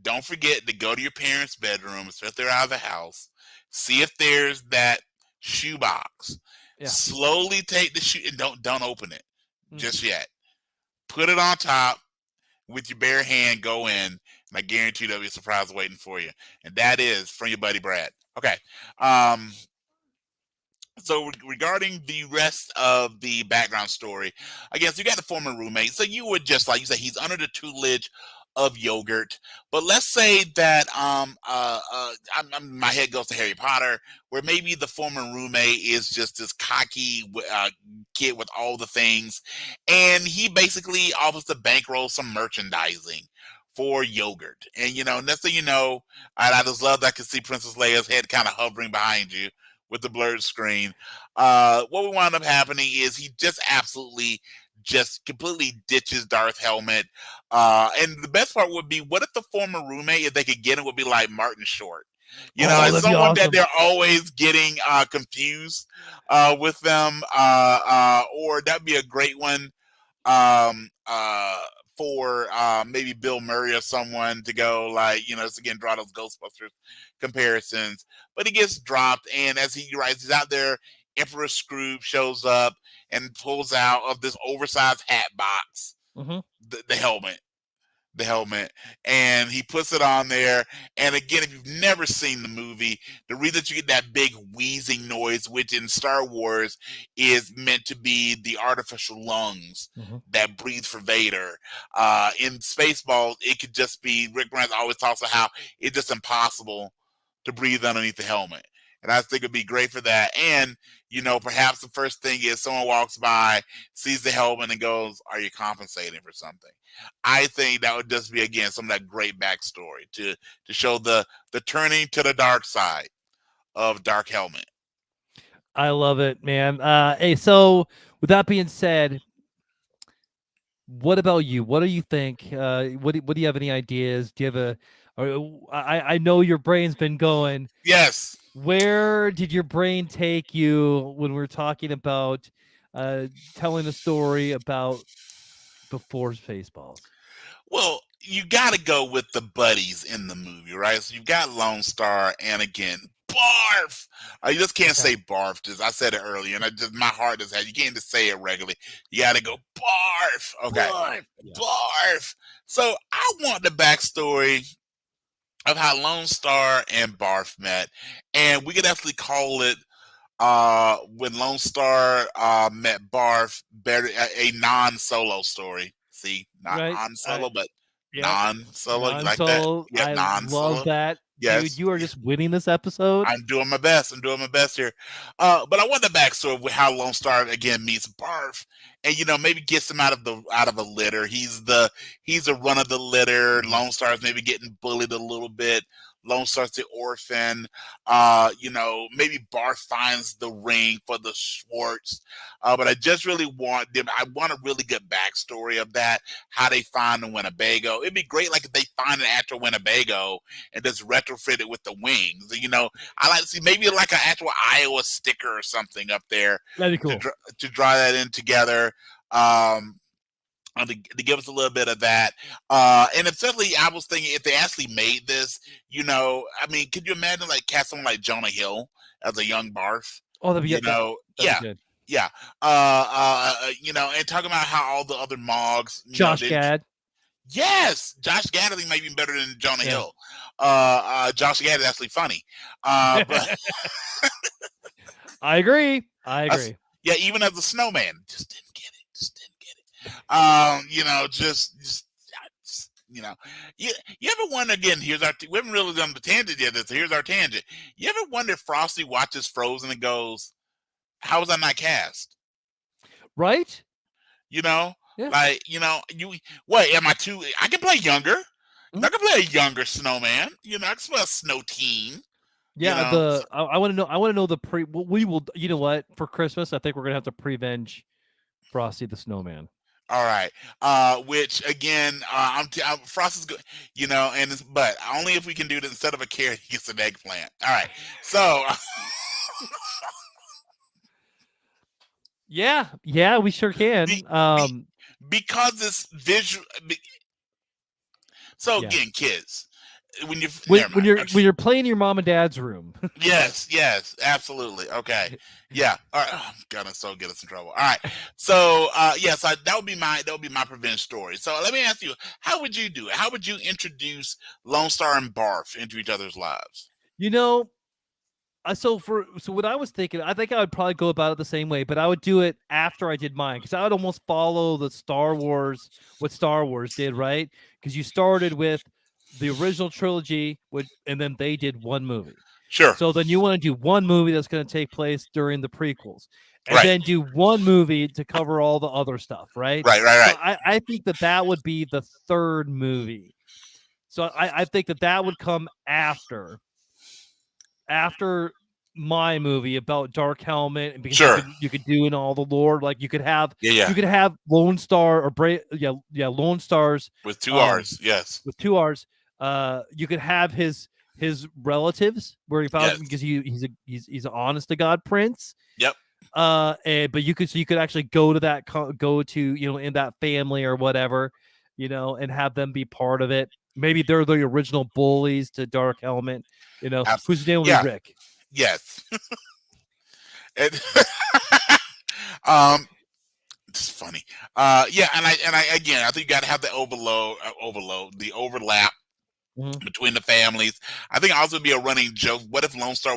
don't forget to go to your parents' bedroom, if they're out of the house, see if there's that shoebox. Yeah. Slowly take the shoe and don't open it just yet. Put it on top with your bare hand, go in, and I guarantee there'll be a surprise waiting for you. And that is from your buddy Brad. Okay. So regarding the rest of the background story, I guess you got the former roommate. So you would just, like you said, he's under the tutelage of Yogurt. But let's say that my head goes to Harry Potter, where maybe the former roommate is just this cocky kid with all the things, and he basically offers to bankroll some merchandising for Yogurt. And next thing you know, I just love that I can see Princess Leia's head kind of hovering behind you with the blurred screen. What would wind up happening is he just completely ditches Darth Helmet. And the best part would be, what if the former roommate, if they could get him, would be like Martin Short? As someone awesome. That they're always getting confused with them. Or that'd be a great one for maybe Bill Murray or someone to go, like, just again draw those Ghostbusters comparisons. But he gets dropped, and as he writes, he's out there, Emperor Scrooge shows up and pulls out of this oversized hat box the helmet. the helmet, and he puts it on there. And again, if you've never seen the movie, the reason that you get that big wheezing noise, which in Star Wars is meant to be the artificial lungs that breathe for Vader. In Spaceballs, it could just be, Rick Grimes always talks about how it's just impossible to breathe underneath the helmet. And I think it'd be great for that. And, perhaps the first thing is someone walks by, sees the helmet, and goes, "Are you compensating for something?" I think that would just be, again, some of that great backstory to show the turning to the dark side of Dark Helmet.
I love it, man. Hey, so with that being said, what about you? What do you think? What do you have any ideas? Do you have I know your brain's been going.
Yes.
Where did your brain take you when we were talking about telling a story about before Spaceballs?
Well, you got to go with the buddies in the movie, right? So you've got Lone Star and, again, Barf. You just can't say Barf. I said it earlier, and my heart just had, you can't just say it regularly. You got to go Barf. Okay. Barf. Yeah. Barf. So I want the backstory of how Lone Star and Barf met, and we could actually call it when Lone Star met Barf, a non-solo story. See, not non-solo, but non-solo. You like that?
Yeah, I love that. Yes. Dude, you are just winning this episode.
I'm doing my best. here. But I want the backstory with how Lone Star again meets Barf, and maybe gets him out of a litter. He's a run of the litter. Lone Star's maybe getting bullied a little bit. Lone Star's the orphan. Maybe Barf finds the ring for the Schwartz. But I just really want them. I want a really good backstory of that. How they find the Winnebago. It'd be great, like if they find an actual Winnebago and just retrofit it with the wings. I like to see maybe like an actual Iowa sticker or something up there.
That'd be cool
to draw that in together. To give us a little bit of that. And certainly I was thinking if they actually made this, could you imagine like cast someone like Jonah Hill as a young Barf?
Oh, that'd be good.
Yeah. And talking about how all the other Mogs,
Josh Gad.
Yes, Josh Gad I think might be better than Jonah Hill. Josh Gad is actually funny. But
I agree.
Yeah, even as a snowman, just didn't get it. You ever wonder, again, we haven't really done the tangent yet, so here's our tangent. You ever wonder if Frosty watches Frozen and goes, how was I not cast?
Right?
Yeah. Like, what, am I I can play younger. I can play a younger snowman. I can play a snow teen.
Yeah, I want to know we will, you know what, for Christmas, I think we're going to have to prevenge Frosty the Snowman.
All right. Which again, Frosty's good, but only if we can do it instead of a carrot, he gets an eggplant. All right. So.
yeah, we sure can.
Because it's visual. So again, kids, when
you're playing in your mom and dad's room.
yes, absolutely. Okay. Yeah. All right. Oh, God, I'm so get us in trouble. All right. So that would be my revenge story. So let me ask you, how would you do it? How would you introduce Lone Star and Barf into each other's lives?
So what I was thinking, I think I would probably go about it the same way, but I would do it after I did mine, because I would almost follow what Star Wars did, right? Because you started with the original trilogy, and then they did one movie.
Sure.
So then you want to do one movie that's going to take place during the prequels, and then do one movie to cover all the other stuff, right?
Right.
So I think that would be the third movie. So I think that would come after my movie about Dark Helmet, and because you could do in all the lore, like you could have you could have Lone Star or Lone Stars
with two R's,
with two R's. You could have his relatives where he found him because he's an honest to God prince.
Yep.
But you could actually go to in that family or whatever, and have them be part of it. Maybe they're the original bullies to Dark Helmet. Whose name will be Rick.
Yes. It's funny. Yeah, and I again, I think you got to have the the overlap
Mhm.
between the families. I think also be a running joke. What if Lone Star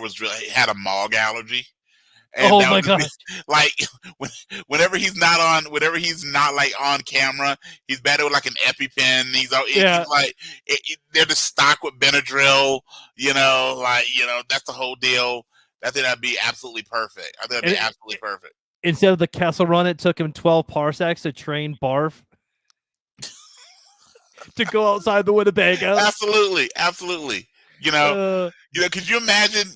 had a mog allergy? And
Oh
that would
my
just be
gosh.
like whenever he's not like on camera, he's better with like an EpiPen.
Yeah.
He's like they're just stocked with Benadryl. That's the whole deal. I think that'd be absolutely perfect. I think that'd
And
be absolutely perfect.
instead of the Kessel Run, it took him 12 parsecs to train Barf to go outside the Winnebago.
Absolutely, absolutely. You know,
Uh,
could you imagine,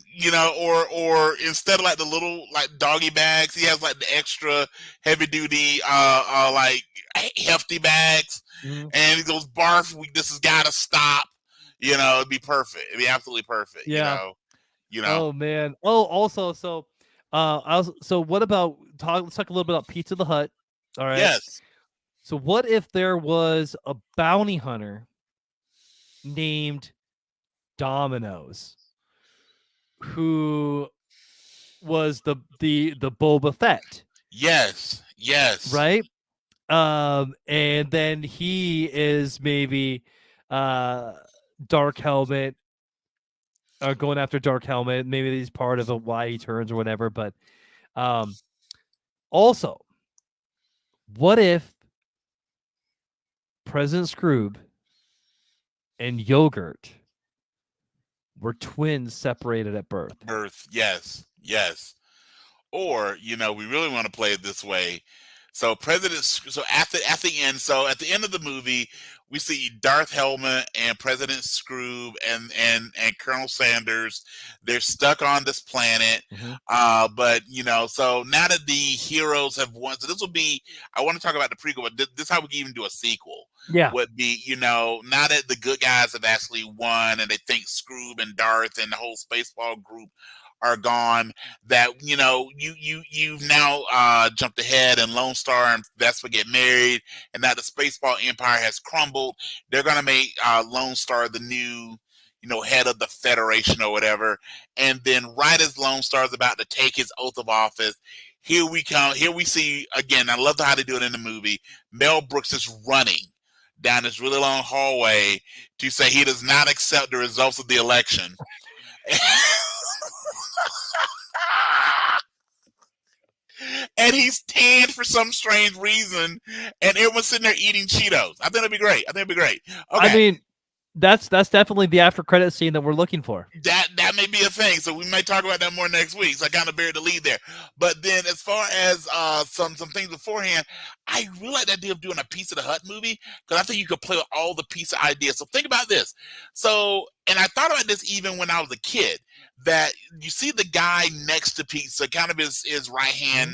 or instead of like the little like doggy bags, he has like the extra heavy duty, like hefty bags,
mhm.
and he goes, "Barf, this has got to stop." It'd be perfect. It'd be absolutely perfect.
Yeah.
You know.
Oh man. Oh, also, so what about let's talk a little bit about Pizza the Hut. All right.
Yes.
So what if there was a bounty hunter named Domino's who was the Boba Fett,
Yes. Yes.
right? And then he is maybe Dark Helmet, or going after Dark Helmet. Maybe he's part of a why he turns or whatever. But um, also, what if President Scroob and Yogurt were twins separated at birth?
Birth. Yes. Yes. Or we really want to play it this way. So at the end of the movie, we see Darth Helmet and President Scroob and Colonel Sanders. They're stuck on this planet.
Mhm.
But so now that the heroes have won, so this will be. I want to talk about the prequel, but this is how we can even do a sequel.
Yeah.
Would be now that the good guys have actually won, and they think Scroob and Darth and the whole Spaceball group are gone, that you've now jumped ahead, and Lone Star and Vespa get married, and now the Spaceball Empire has crumbled. They're gonna make Lone Star the new head of the Federation or whatever. And then right as Lone Star is about to take his oath of office, here we see again, I love how they do it in the movie, Mel Brooks is running down this really long hallway to say he does not accept the results of the election. And he's tanned for some strange reason, and everyone's sitting there eating Cheetos. I think it'd be great. Okay.
I mean, that's definitely the after credit scene that we're looking for.
That may be a thing, so we might talk about that more next week. So I kind of buried the lead there. But then, as far as some things beforehand, I really like that idea of doing a Pizza the Hut movie, because I think you could play with all the pizza ideas. So think about this. So, and I thought about this even when I was a kid, that you see the guy next to Pizza, kind of his right hand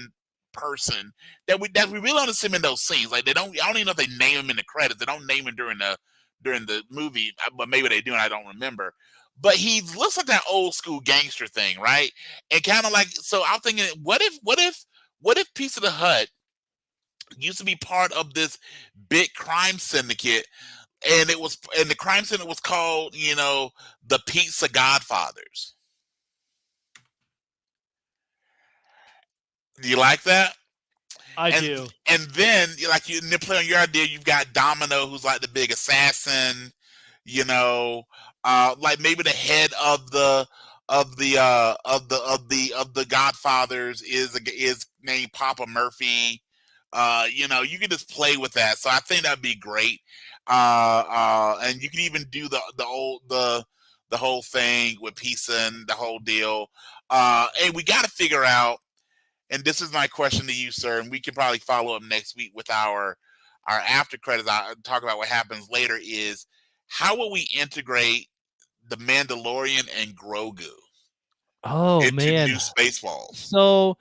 person, that we really don't see him in those scenes. Like I don't even know if they name him in the credits. They don't name him during the movie, but maybe they do, and I don't remember. But he looks like that old school gangster thing, right? And kind of like, so I'm thinking, what if Pizza the Hut used to be part of this big crime syndicate, and the crime syndicate was called, the Pizza Godfathers. Do you like that?
I do.
And then, like, they're playing on your idea. You've got Domino, who's like the big assassin. Like maybe the head of the Godfathers is named Papa Murphy. You can just play with that. So I think that'd be great. And you can even do the whole thing with pizza and the whole deal. And we got to figure out. And this is my question to you, sir, and we can probably follow up next week with our after credits. I'll talk about what happens later. Is how will we integrate the Mandalorian and Grogu
Oh
into
man.
new Spaceballs?
So,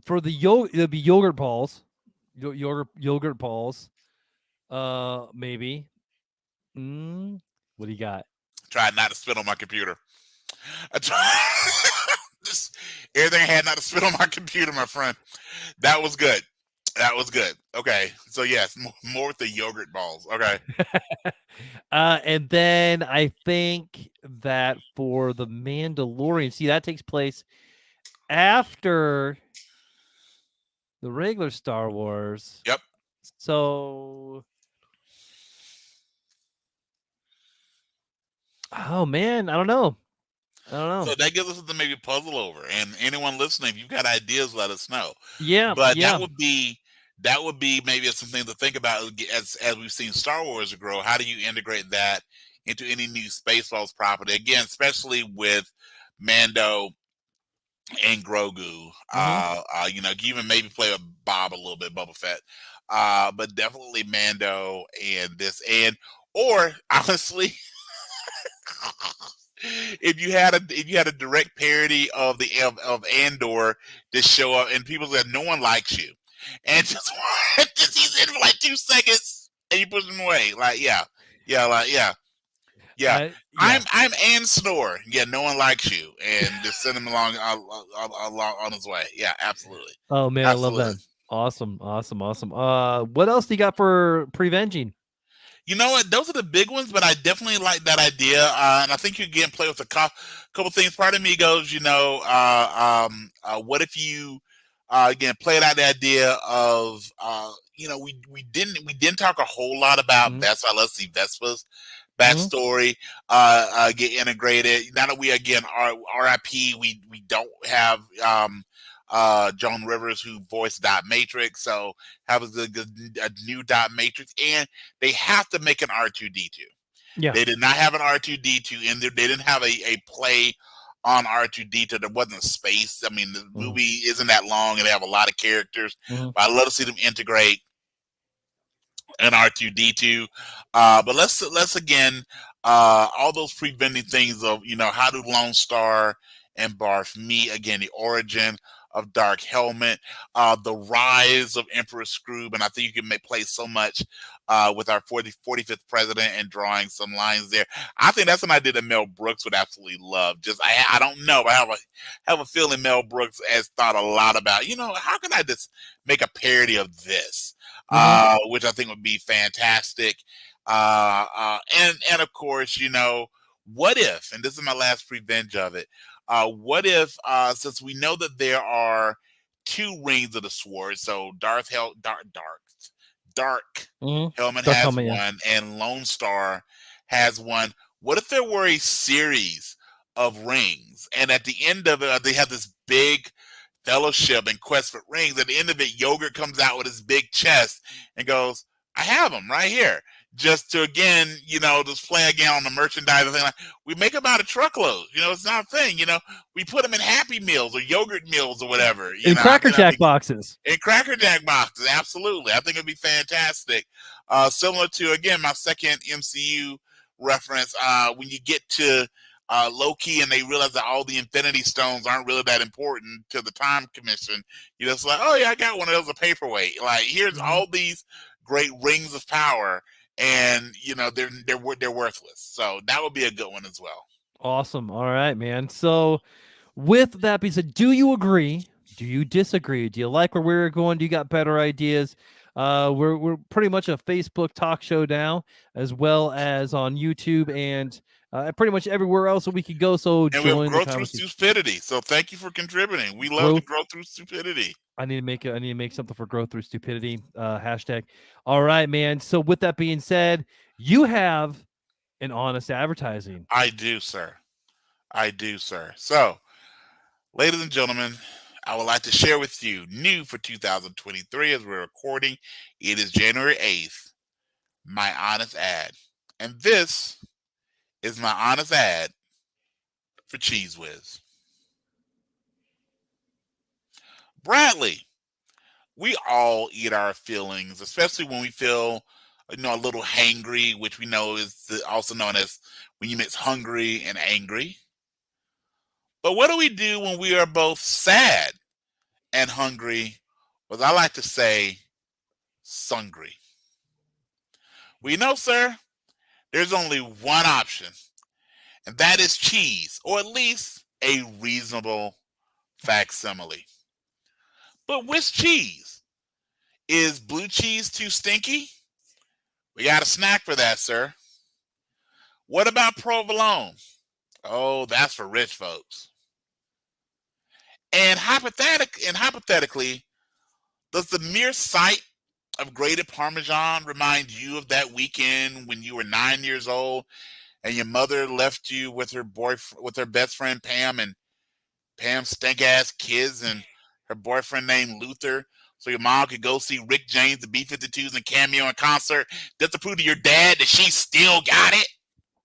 for the it'll be yogurt balls, yogurt balls. Maybe. What do you got?
Try not to spit on my computer. Everything I had not to spit on my computer, my friend. That was good. Okay, so yes, more with the yogurt balls. Okay.
And then I think that for the Mandalorian, see, that takes place after The regular Star Wars.
Yep.
So, oh man, I don't know.
So that gives us something to maybe puzzle over. And anyone listening, if you've got ideas, let us know.
Yeah,
But
yeah.
that would be maybe something to think about as we've seen Star Wars grow. How do you integrate that into any new Spaceballs property? Again, especially with Mando and Grogu. You know, you even maybe play with Bob a little bit, Boba Fett. But definitely Mando and this, and or honestly, if you had a direct parody of of Andor to show up, and people said no one likes you, and just he's in for like 2 seconds, and you push him away. Like yeah.
Yeah.
I'm Ann Snore. Yeah, no one likes you, and just send him along on his way. Yeah, absolutely.
Oh man, I love that. Awesome. What else do you got for Prevenging?
You know what? Those are the big ones, but I definitely like that idea, and I think you again play with a couple things. Part of me goes, what if you again played out the idea of we didn't talk a whole lot about Vespa. Let's see Vespa's backstory get integrated. Now that we again are RIP, we don't have Joan Rivers who voiced Dot Matrix, so have a new Dot Matrix, and they have to make an R2D2.
Yeah,
they did not have an R2D2 in there. They didn't have a play on R2D2. There wasn't space. I mean, the movie isn't that long, and they have a lot of characters. But I'd love to see them integrate an R2D2. But let's again all those preventing things of how do Lone Star and Barf meet again, the origin of Dark Helmet, the rise of Emperor Scroob, and I think you can play so much with our 45th president and drawing some lines there. I think that's an idea that Mel Brooks would absolutely love. Just I don't know, but I have a feeling Mel Brooks has thought a lot about how can I just make a parody of this, which I think would be fantastic. And of course, what if, and this is my last prevenge of it, what if, since we know that there are 2 rings of the sword, so Dark Helmet has one, and Lone Star has one. What if there were a series of rings, and at the end of it, they have this big fellowship and quest for rings. At the end of it, Yogurt comes out with his big chest and goes, "I have them right here." Just to again, just play again on the merchandise thing. Like, we make about a truckload. It's not a thing. We put them in Happy Meals or yogurt meals or whatever.
In Cracker Jack boxes.
In Cracker Jack boxes, absolutely. I think it'd be fantastic. Similar to again my second MCU reference. When you get to Loki and they realize that all the Infinity Stones aren't really that important to the Time Commission, it's like, oh yeah, I got one of those, a paperweight. Like, here's all these great rings of power. And they're worthless, so that would be a good one as well.
Awesome. All right, man. So, with that being said, do you agree? Do you disagree? Do you like where we're going? Do you got better ideas? We're pretty much a Facebook talk show now, as well as on YouTube and pretty much everywhere else that we could go. So
and we have Growth Through Stupidity. So thank you for contributing. We love to grow through stupidity.
I need to make something for Growth Through Stupidity hashtag. All right, man. So with that being said, you have an honest advertising.
I do, sir. So, ladies and gentlemen, I would like to share with you new for 2023 as we're recording. It is January 8th. My honest ad, and this is my honest ad for Cheese Whiz. Bradley, we all eat our feelings, especially when we feel, a little hangry, which we know is also known as when you mix hungry and angry. But what do we do when we are both sad and hungry, or as I like to say, sungry? Well, sir, there's only one option, and that is cheese, or at least a reasonable facsimile. But which cheese? Is blue cheese too stinky? We got a snack for that, sir. What about provolone? Oh, that's for rich folks. And hypothetically, Does the mere sight of grated Parmesan remind you of that weekend when you were 9 years old and your mother left you with her with her best friend Pam and Pam's stank ass kids and her boyfriend named Luther, so your mom could go see Rick James, the B-52s, and Cameo in concert, just to prove to your dad that she still got it?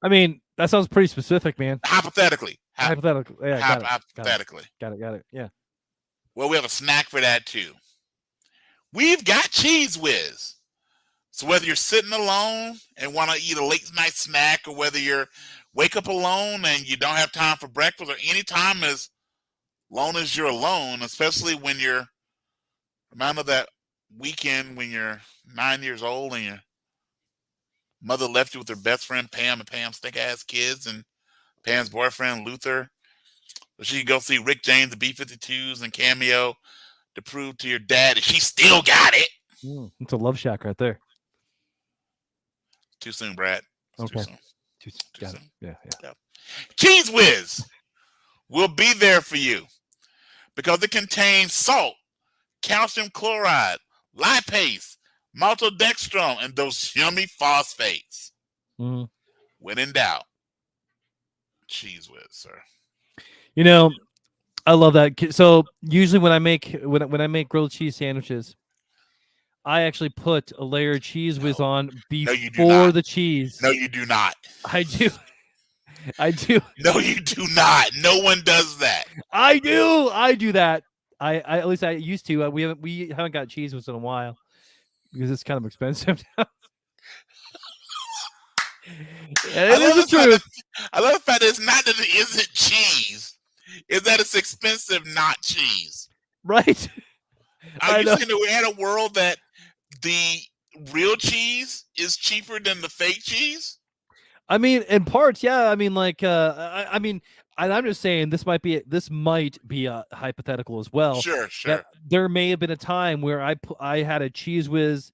I mean, that sounds pretty specific, man.
Hypothetically.
Hypothetical. Yeah,
Hypothetically.
Got it. Yeah.
Well, we have a snack for that too. We've got Cheese Whiz. So whether you're sitting alone and want to eat a late night snack, or whether you're wake up alone and you don't have time for breakfast, or any time as long as you're alone, especially when you're amount of that weekend when you're 9 years old and your mother left you with her best friend Pam and Pam's thick ass kids and Pam's boyfriend Luther, so she could go see Rick James, the B-52s, and Cameo to prove to your dad that she still got it.
It's a love shack right there.
Too soon, Brad. It's
okay.
Too
soon. Yeah.
Cheese Whiz will be there for you because it contains salt, calcium chloride, lipase, maltodextrin, and those yummy phosphates. When in doubt, Cheese Whiz, sir.
You know, I love that. So usually when I make grilled cheese sandwiches, I actually put a layer of Cheese Whiz on before the cheese.
No, you do not.
I do.
No, you do not. No one does that.
I do that. I at least I used to. We haven't got Cheese Whiz in a while because it's kind of expensive now. It is the truth.
I love the fact that it's not that it isn't cheese. It's that it's expensive, not cheese.
Right.
Are you saying that we're in a world that the real cheese is cheaper than the fake cheese?
I mean, in parts, yeah. I mean, like, I mean, I'm just saying this might be a hypothetical as well.
Sure.
There may have been a time where I had a Cheese Whiz.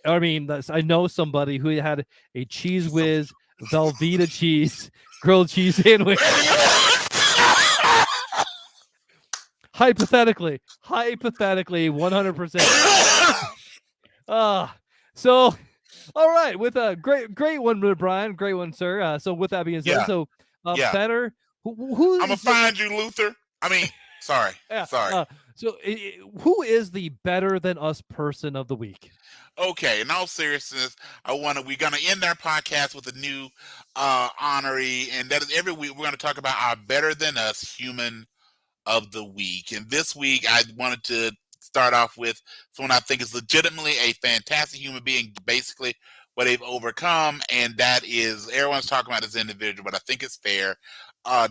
I mean, I know somebody who had a Cheese Whiz Velveeta cheese grilled cheese sandwich. Hypothetically, 100%. So, all right, with a great one, Brian, great one, sir. So, with that being said, better. Who
I'm gonna find you, Luther. I mean, sorry. Sorry.
So, who is the better than us person of the week?
Okay, in all seriousness, we're gonna end our podcast with a new honoree, and that is every week we're gonna talk about our better than us human of the week. And this week I wanted to start off with someone I think is legitimately a fantastic human being, basically what they've overcome, and that is, everyone's talking about this individual, but I think it's fair,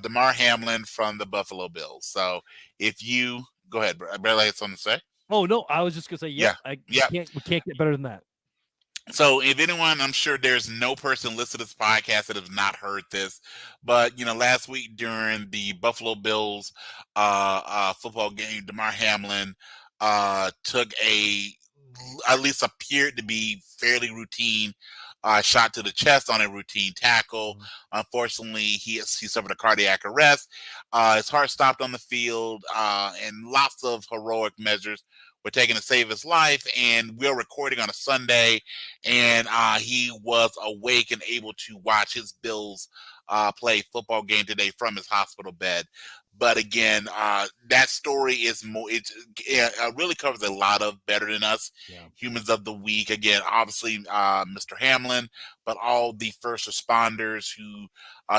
Damar Hamlin from the Buffalo Bills. So if you go ahead, Bradley had something to say.
Oh no, I was just gonna say, we can't get better than that.
So if anyone, I'm sure there's no person listening to this podcast that has not heard this, but last week during the Buffalo Bills football game, Damar Hamlin took at least appeared to be fairly routine shot to the chest on a routine tackle. Unfortunately, he suffered a cardiac arrest. His heart stopped on the field, and lots of heroic measures were taken to save his life. And we're recording on a Sunday, and he was awake and able to watch his Bills play football game today from his hospital bed. But again, that story is more. It really covers a lot of better than us humans of the week. Again, obviously, Mr. Hamlin, but all the first responders who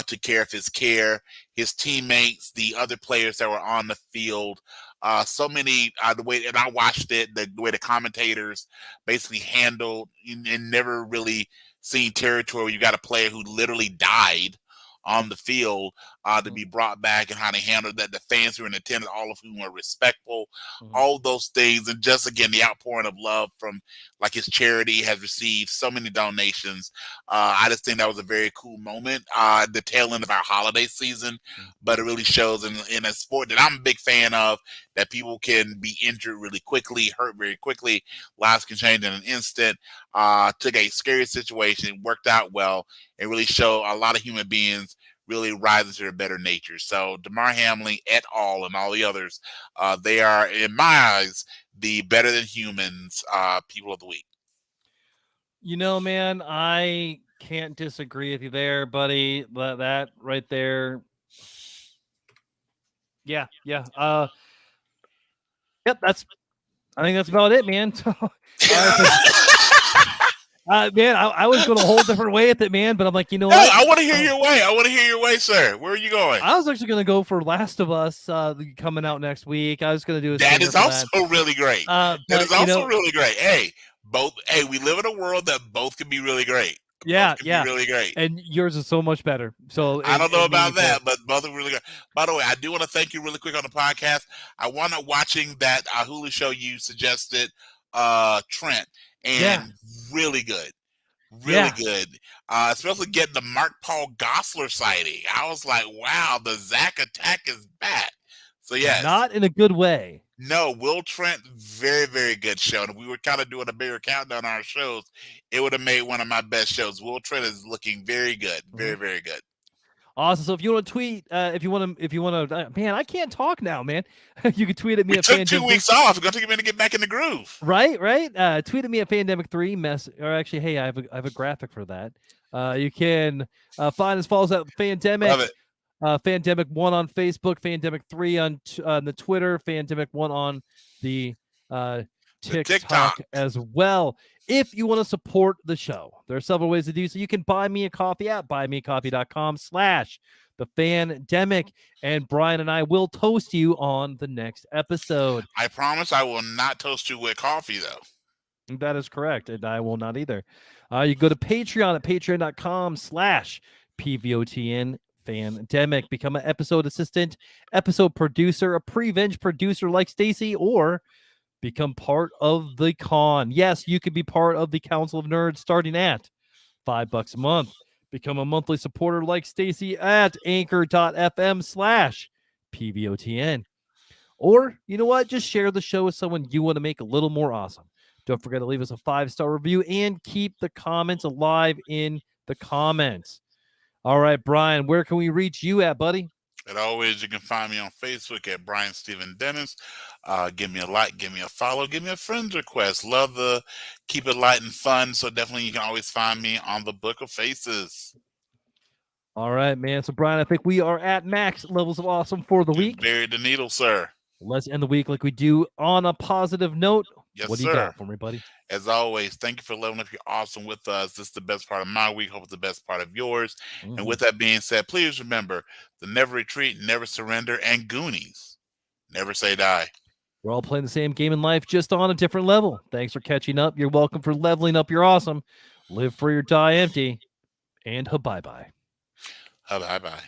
took care of his care, his teammates, the other players that were on the field. So many the way, and I watched it, the way the commentators basically handled and never really seen territory where you got a player who literally died on the field to be brought back, and how they handled that. The fans who were in attendance, all of whom were respectful, all those things. And just, again, the outpouring of love from, like, his charity has received so many donations. I just think that was a very cool moment, the tail end of our holiday season. But it really shows in a sport that I'm a big fan of, that people can be injured really quickly, hurt very quickly. Lives can change in an instant. Took a scary situation, worked out well, and really showed a lot of human beings really rise to their better nature. So Damar Hamlin et al. And all the others, they are, in my eyes, the better than humans people of the week.
You know, man, I can't disagree with you there, buddy. That right there. Yeah. Yep, I think that's about it, man. So, all right, man, I was going a whole different way with it, man, but I'm like, you know what?
I want to hear your way. I want to hear your way, sir. Where are you going?
I was actually going to go for Last of Us coming out next week. I was going to do
that is also really great. That is also really great. Hey, we live in a world that both can be really great.
Yeah,
be really great.
And yours is so much better. So
I don't know about that, but both are really good. By the way, I do want to thank you really quick on the podcast. I wound up watching that Hulu show you suggested, Trent, and really good. Really good. Especially getting the Mark Paul Gosselaar sighting. I was like, wow, the Zach attack is back. So yes.
Not in a good way.
No, Will Trent, very, very good show. And if we were kind of doing a bigger countdown on our shows, it would have made one of my best shows. Will Trent is looking very good. Very, very good.
Awesome. So if you want to tweet, if you want to, man, I can't talk now, man. You can tweet at me.
We took 2 weeks off. It's gonna take a minute to get back in the groove.
Right. Tweet at me at Fandemic3. Or actually, hey, I have a graphic for that. You can find us, follow us at Fandemic.
Love it.
Fandemic1 on Facebook, Fandemic3 on the Twitter, Fandemic1 on the TikTok as well. If you want to support the show, there are several ways to do so. You can buy me a coffee at buymeacoffee.com/thefandemic, and Brian and I will toast you on the next episode.
I promise I will not toast you with coffee, though.
That is correct, and I will not either. You go to Patreon at patreon.com/PVOTN Fandemic. Become an episode assistant, episode producer, a pre-venge producer like Stacy, or become part of the con. Yes, you could be part of the Council of Nerds starting at $5 a month. Become a monthly supporter like Stacy at anchor.fm/PVOTN. Or, you know what? Just share the show with someone you want to make a little more awesome. Don't forget to leave us a 5-star review and keep the comments alive in the comments. All right, Brian, where can we reach you at, buddy?
As always, you can find me on Facebook at Brian Steven Dennis. Give me a like, give me a follow, give me a friend request. Love the keep it light and fun. So definitely you can always find me on the Book of Faces.
All right, man. So, Brian, I think we are at max levels of awesome for the week.
Buried the needle, sir.
Let's end the week like we do on a positive note.
Yes,
what do you got for me, buddy?
As always, thank you for leveling up your awesome with us. This is the best part of my week. Hope it's the best part of yours. Mm-hmm. And with that being said, please remember to never retreat, never surrender, and Goonies, never say die.
We're all playing the same game in life, just on a different level. Thanks for catching up. You're welcome for leveling up your awesome. Live free or die empty. And bye-bye.
Bye-bye.